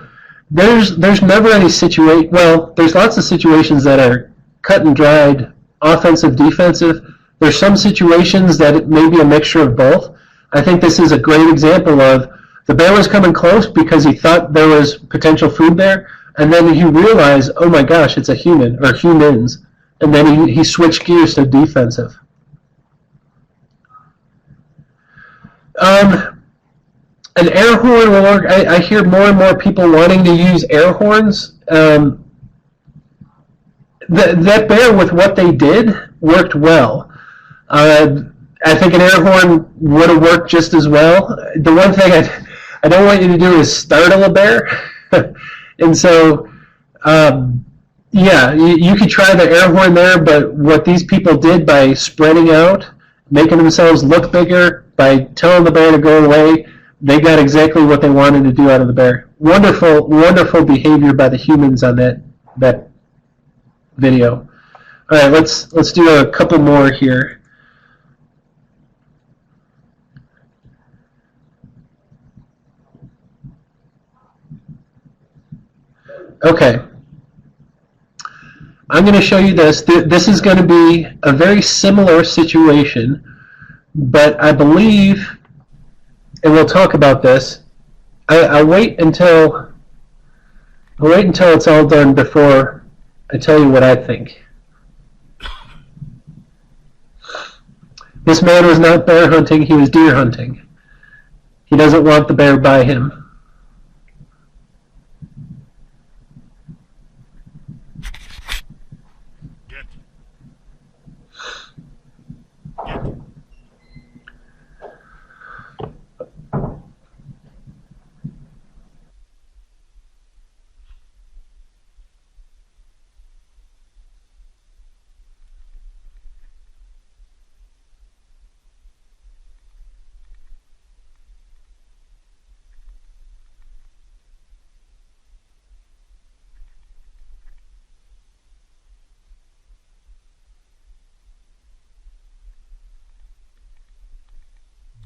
C: there's never any situation, well, there's lots of situations that are cut and dried, offensive, defensive. There's some situations that it may be a mixture of both. I think this is a great example of the bear was coming close because he thought there was potential food there, and then he realized, oh my gosh, it's a human, or humans, and then he switched gears to defensive. An air horn will work. I hear more and more people wanting to use air horns. That bear, with what they did, worked well. I think an air horn would have worked just as well. The one thing I don't want you to do is startle a bear. And so, yeah, you could try the air horn there, but what these people did by spreading out, making themselves look bigger, by telling the bear to go away, they got exactly what they wanted to do out of the bear. Wonderful, wonderful behavior by the humans on that video. All right, let's do a couple more here. Okay. I'm going to show you this. This is going to be a very similar situation, but I believe, and we'll talk about this, I'll wait until it's all done before I tell you what I think. This man was not bear hunting, he was deer hunting. He doesn't want the bear by him.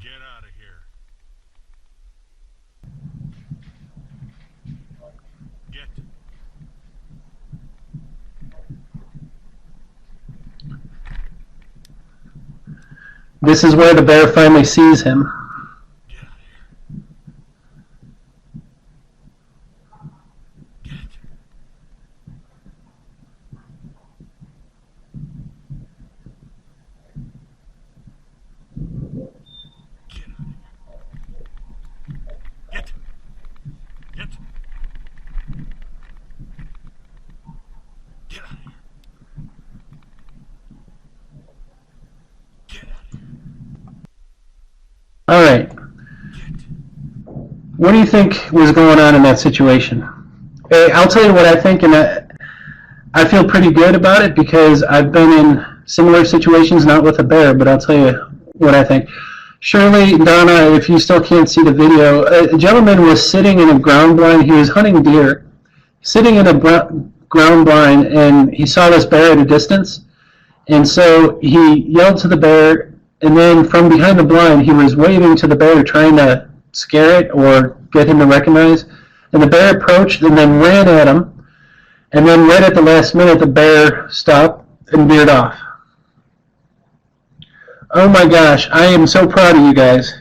H: Get out of here. Get.
C: This is where the bear finally sees him. All right. What do you think was going on in that situation? I'll tell you what I think, and I feel pretty good about it because I've been in similar situations, not with a bear, but I'll tell you what I think. Shirley, Donna, if you still can't see the video, a gentleman was sitting in a ground blind. He was hunting deer, sitting in a ground blind, and he saw this bear at a distance. And so he yelled to the bear, and then from behind the blind, he was waving to the bear, trying to scare it or get him to recognize. And the bear approached and then ran at him. And then right at the last minute, the bear stopped and veered off. Oh my gosh, I am so proud of you guys.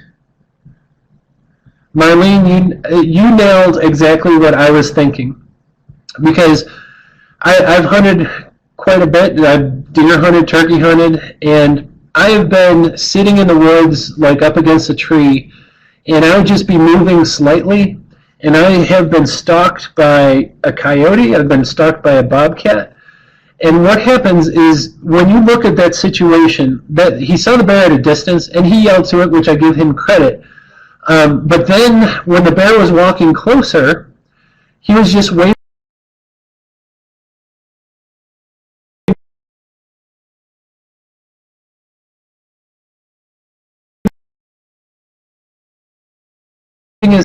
C: Marlene, you nailed exactly what I was thinking. Because I've hunted quite a bit. I've deer hunted, turkey hunted, and I have been sitting in the woods like up against a tree, and I would just be moving slightly, and I have been stalked by a coyote, I've been stalked by a bobcat, and what happens is when you look at that situation, that he saw the bear at a distance, and he yelled to it, which I give him credit, but then when the bear was walking closer, he was just waiting his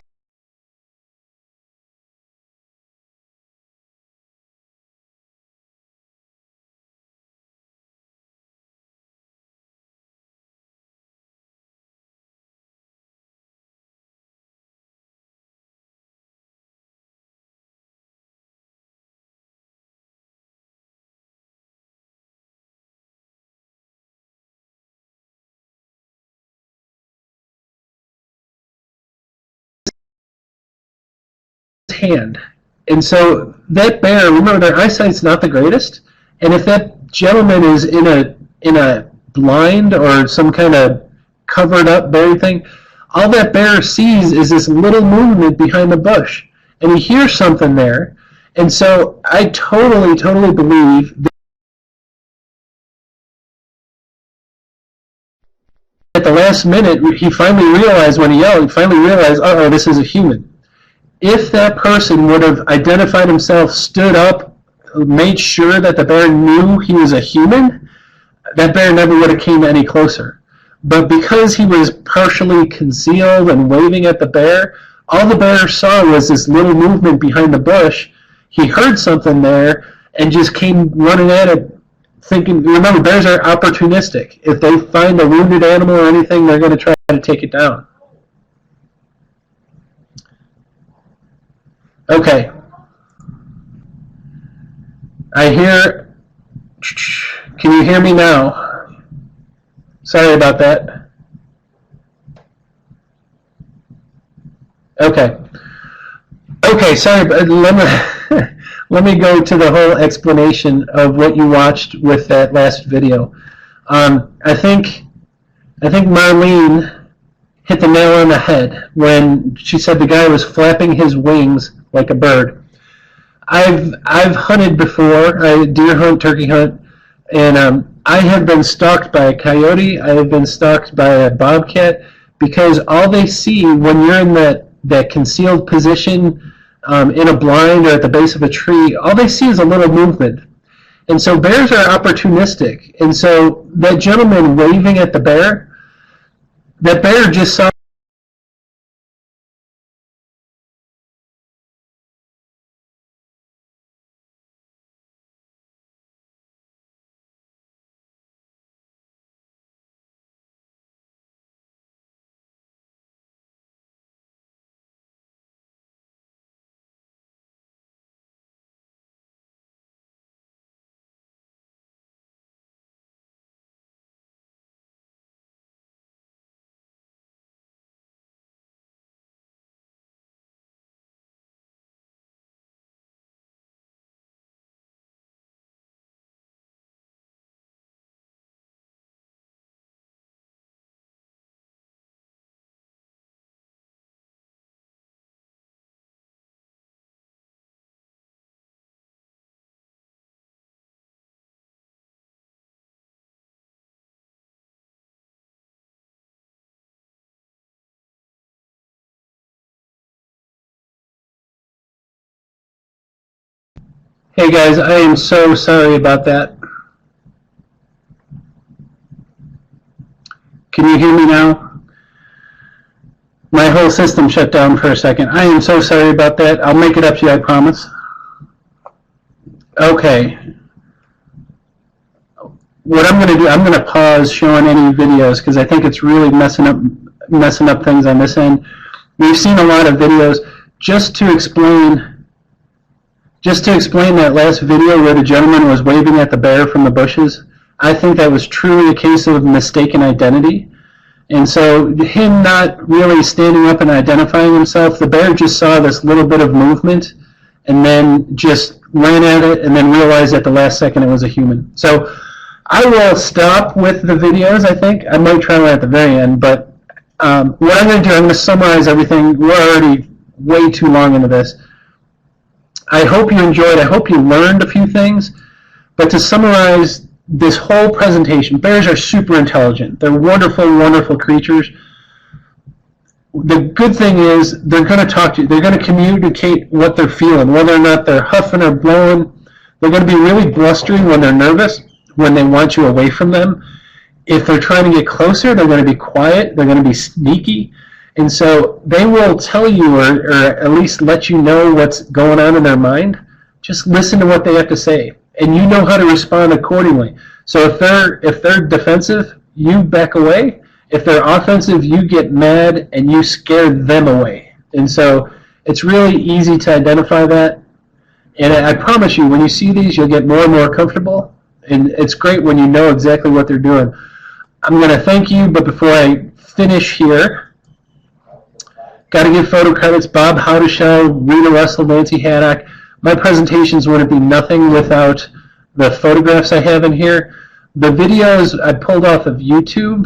C: hand. And so that bear, remember their eyesight's not the greatest, and if that gentleman is in a blind or some kind of covered up berry thing, all that bear sees is this little movement behind the bush, and he hears something there. And so I totally believe that at the last minute he finally realized when he yelled, he finally realized, uh-oh, this is a human. If that person would have identified himself, stood up, made sure that the bear knew he was a human, that bear never would have came any closer. But because he was partially concealed and waving at the bear, all the bear saw was this little movement behind the bush. He heard something there and just came running at it, thinking, remember, bears are opportunistic. If they find a wounded animal or anything, they're going to try to take it down. Okay. I hear, can you hear me now? Sorry about that. Okay. Okay, sorry, but let me go to the whole explanation of what you watched with that last video. I think Marlene hit the nail on the head when she said the guy was flapping his wings like a bird. I've hunted before. I deer hunt, turkey hunt, and I have been stalked by a coyote. I have been stalked by a bobcat because all they see when you're in that concealed position in a blind or at the base of a tree, all they see is a little movement. And so bears are opportunistic. And so that gentleman waving at the bear, that bear just saw Hey guys, I am so sorry about that. Can you hear me now? My whole system shut down for a second. I am so sorry about that. I'll make it up to you, I promise. Okay. What I'm going to do, I'm going to pause showing any videos because I think it's really messing up things on this end. We've seen a lot of videos. Just to explain that last video where the gentleman was waving at the bear from the bushes, I think that was truly a case of mistaken identity. And so him not really standing up and identifying himself, the bear just saw this little bit of movement and then just ran at it and then realized at the last second it was a human. So I will stop with the videos, I think. I might try one at the very end, but what I'm going to do, I'm going to summarize everything. We're already way too long into this. I hope you enjoyed. I hope you learned a few things. But to summarize this whole presentation, bears are super intelligent. They're wonderful, wonderful creatures. The good thing is they're going to talk to you. They're going to communicate what they're feeling, whether or not they're huffing or blowing. They're going to be really blustering when they're nervous, when they want you away from them. If they're trying to get closer, they're going to be quiet. They're going to be sneaky. And so they will tell you or at least let you know what's going on in their mind. Just listen to what they have to say. And you know how to respond accordingly. So if they're defensive, you back away. If they're offensive, you get mad and you scare them away. And so it's really easy to identify that. And I promise you, when you see these, you'll get more and more comfortable. And it's great when you know exactly what they're doing. I'm going to thank you, but before I finish here, got to give photo credits. Bob Howdeshow, Rita Russell, Nancy Haddock. My presentations wouldn't be nothing without the photographs I have in here. The videos I pulled off of YouTube.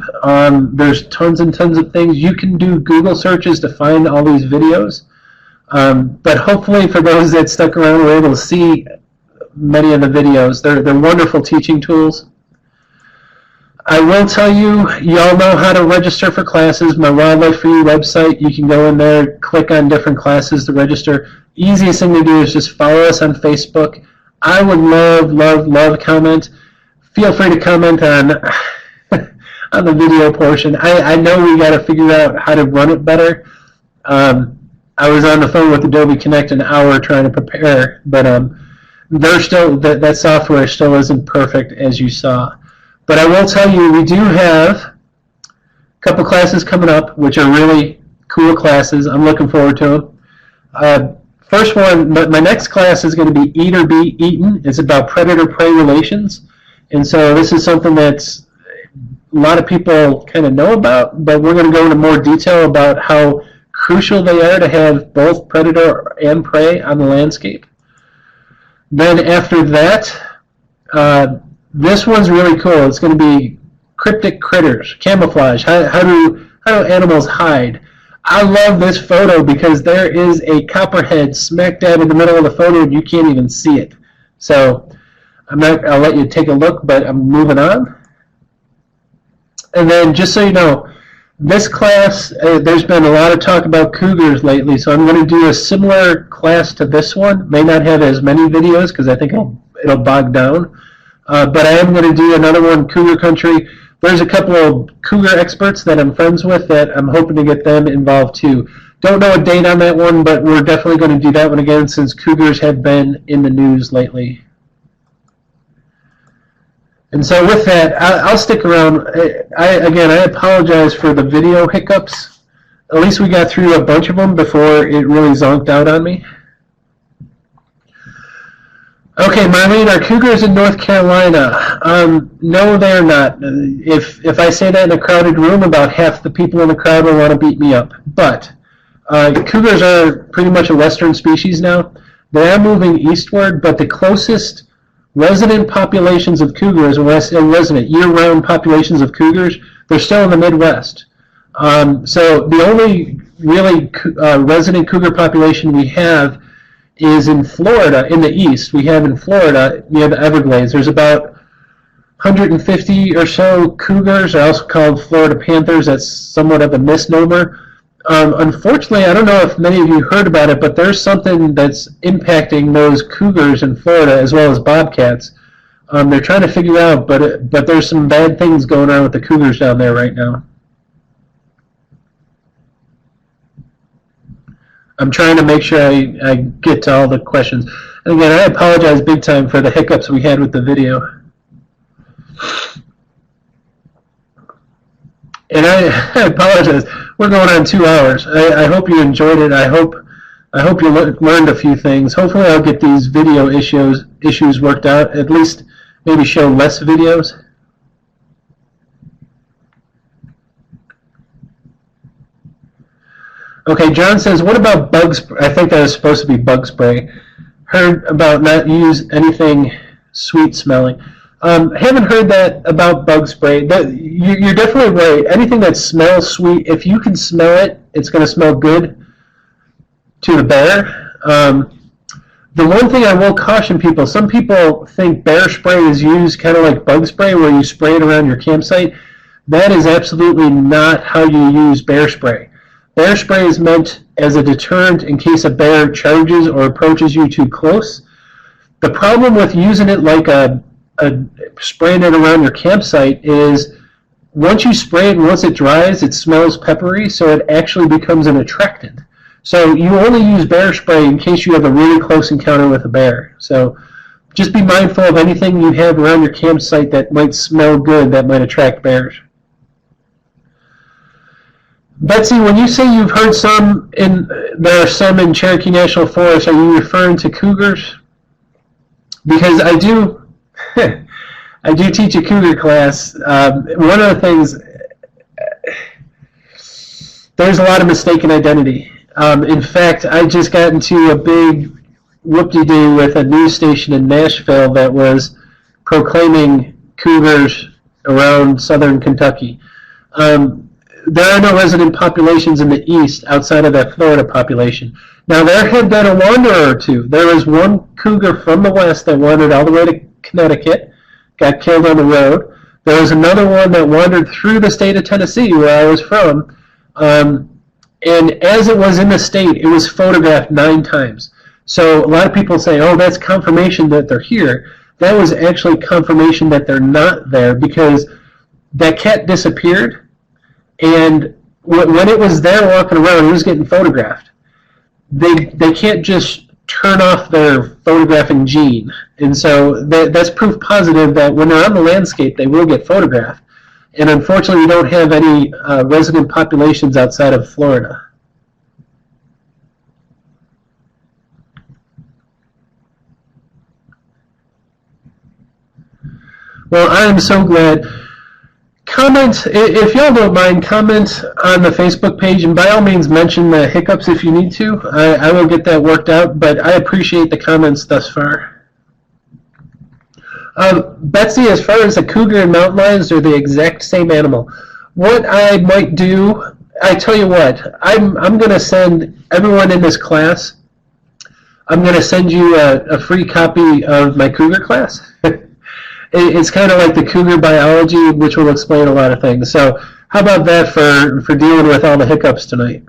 C: There's tons and tons of things. You can do Google searches to find all these videos. But hopefully for those that stuck around were able to see many of the videos. They're wonderful teaching tools. I will tell you, y'all know how to register for classes. My Wildlife For You website, you can go in there, click on different classes to register. Easiest thing to do is just follow us on Facebook. I would love a comment. Feel free to comment on on the video portion. I know we got to figure out how to run it better. I was on the phone with Adobe Connect an hour trying to prepare, but they're still that software still isn't perfect, as you saw. But I will tell you, we do have a couple classes coming up, which are really cool classes. I'm looking forward to them. First one, my next class is going to be Eat or Be Eaten. It's about predator-prey relations. And so this is something that's a lot of people kind of know about, but we're going to go into more detail about how crucial they are to have both predator and prey on the landscape. Then after that, this one's really cool. It's going to be cryptic critters, camouflage. How do animals hide? I love this photo because there is a copperhead smack dab in the middle of the photo and you can't even see it. So I'll let you take a look, but I'm moving on. And then just so you know, this class, there's been a lot of talk about cougars lately, so I'm going to do a similar class to this one. May not have as many videos because I think it'll bog down. But I am going to do another one, Cougar Country. There's a couple of cougar experts that I'm friends with that I'm hoping to get them involved too. Don't know a date on that one, but we're definitely going to do that one again since cougars have been in the news lately. And so with that, I'll stick around. Again, I apologize for the video hiccups. At least we got through a bunch of them before it really zonked out on me. Okay, Marlene, are cougars in North Carolina? No, they're not. If I say that in a crowded room, about half the people in the crowd will want to beat me up. But cougars are pretty much a western species now. They are moving eastward, but the closest resident populations of cougars, resident year-round populations of cougars, they're still in the Midwest. So the only really resident cougar population we have is in Florida, in the east. We have in Florida, near the Everglades, there's about 150 or so cougars, are also called Florida panthers. That's somewhat of a misnomer. Unfortunately, I don't know if many of you heard about it, but there's something that's impacting those cougars in Florida as well as bobcats. They're trying to figure out, but there's some bad things going on with the cougars down there right now. I'm trying to make sure I get to all the questions. And again, I apologize big time for the hiccups we had with the video. And I apologize. We're going on 2 hours. I hope you enjoyed it. I hope you learned a few things. Hopefully I'll get these video issues worked out. At least maybe show less videos. Okay, John says, what about bug spray? I think that was supposed to be bug spray. Heard about not use anything sweet smelling. Haven't heard that about bug spray. You're definitely right. Anything that smells sweet, if you can smell it, it's going to smell good to the bear. The one thing I will caution people, some people think bear spray is used kind of like bug spray where you spray it around your campsite. That is absolutely not how you use bear spray. Bear spray is meant as a deterrent in case a bear charges or approaches you too close. The problem with using it like spraying it around your campsite is once you spray it and once it dries, it smells peppery, so it actually becomes an attractant. So you only use bear spray in case you have a really close encounter with a bear. So just be mindful of anything you have around your campsite that might smell good that might attract bears. Betsy, when you say you've heard there are some in Cherokee National Forest, are you referring to cougars? Because I do teach a cougar class. One of the things, there's a lot of mistaken identity. In fact, I just got into a big whoop-de-doo with a news station in Nashville that was proclaiming cougars around southern Kentucky. There are no resident populations in the east outside of that Florida population. Now, there had been a wanderer or two. There was one cougar from the west that wandered all the way to Connecticut, got killed on the road. There was another one that wandered through the state of Tennessee, where I was from, and as it was in the state, it was photographed 9 times. So a lot of people say, oh, that's confirmation that they're here. That was actually confirmation that they're not there because that cat disappeared. And when it was there walking around, it was getting photographed. They can't just turn off their photographing gene. And so that's proof positive that when they're on the landscape, they will get photographed. And unfortunately, we don't have any resident populations outside of Florida. Well, I am so glad. Comment, if y'all don't mind, comment on the Facebook page, and by all means mention the hiccups if you need to. I will get that worked out, but I appreciate the comments thus far. Betsy, as far as the cougar and mountain lions, they're the exact same animal. What I might do, I tell you what, I'm going to send everyone in this class, I'm going to send you a free copy of my cougar class. It's kind of like the cougar biology, which will explain a lot of things. So how about that for dealing with all the hiccups tonight?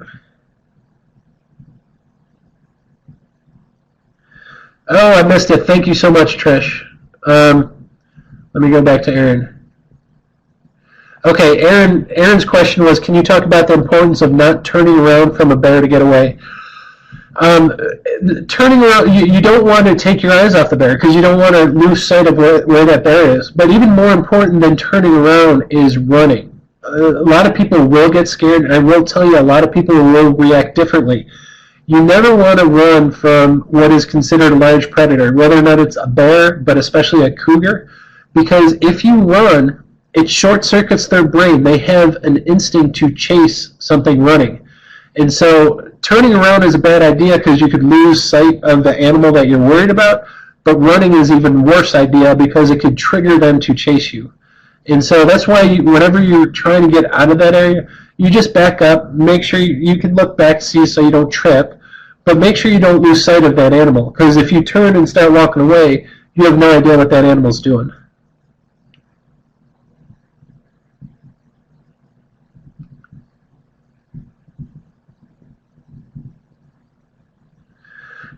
C: Oh, I missed it. Thank you so much, Trish. Let me go back to Aaron. Okay, Aaron's question was, can you talk about the importance of not turning around from a bear to get away? Turning around, you don't want to take your eyes off the bear because you don't want to lose sight of where that bear is. But even more important than turning around is running. A lot of people will get scared, and I will tell you, a lot of people will react differently. You never want to run from what is considered a large predator, whether or not it's a bear, but especially a cougar, because if you run, it short circuits their brain. They have an instinct to chase something running. And so turning around is a bad idea because you could lose sight of the animal that you're worried about, but running is even worse idea because it could trigger them to chase you. And so that's why whenever you're trying to get out of that area, you just back up, make sure you can look back, see so you don't trip, but make sure you don't lose sight of that animal because if you turn and start walking away, you have no idea what that animal's doing.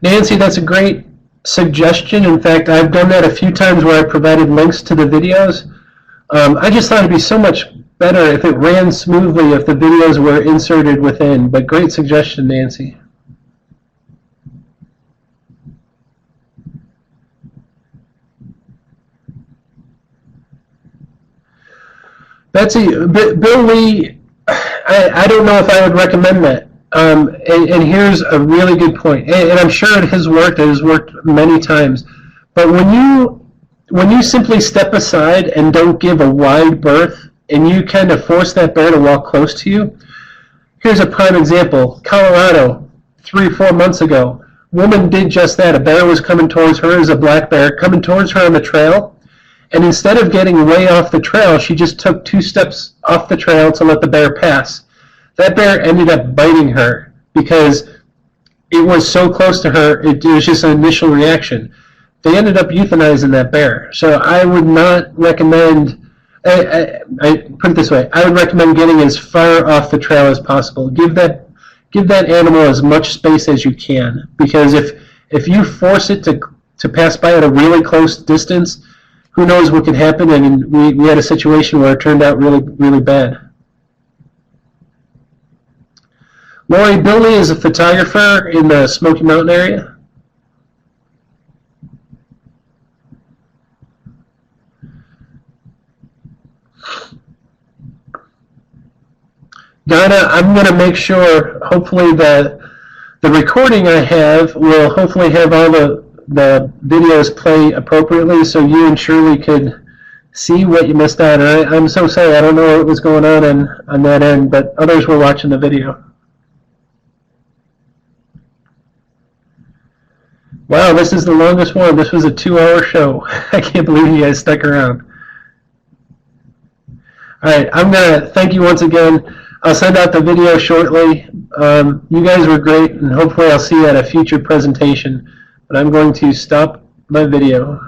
C: Nancy, that's a great suggestion. In fact, I've done that a few times where I provided links to the videos. I just thought it'd be so much better if it ran smoothly if the videos were inserted within, but great suggestion, Nancy. Betsy, Bill Lee, I don't know if I would recommend that. And here's a really good point, and I'm sure it has worked many times. But when you simply step aside and don't give a wide berth, and you kind of force that bear to walk close to you, here's a prime example. Colorado, 3 or 4 months ago, woman did just that. A bear was coming towards her, as a black bear, coming towards her on the trail, and instead of getting way off the trail, she just took 2 steps off the trail to let the bear pass. That bear ended up biting her because it was so close to her, it was just an initial reaction. They ended up euthanizing that bear. So I would not recommend, I put it this way, I would recommend getting as far off the trail as possible. Give that animal as much space as you can, because if you force it to pass by at a really close distance, who knows what could happen, and we had a situation where it turned out really, really bad. Lori, Bill Lee is a photographer in the Smoky Mountain area. Donna, I'm going to make sure, hopefully, that the recording I have will hopefully have all the videos play appropriately, so you and Shirley could see what you missed out. And I'm so sorry, I don't know what was going on that end, but others were watching the video. Wow, this is the longest one. This was a 2-hour show. I can't believe you guys stuck around. All right, I'm going to thank you once again. I'll send out the video shortly. You guys were great, and hopefully I'll see you at a future presentation. But I'm going to stop my video.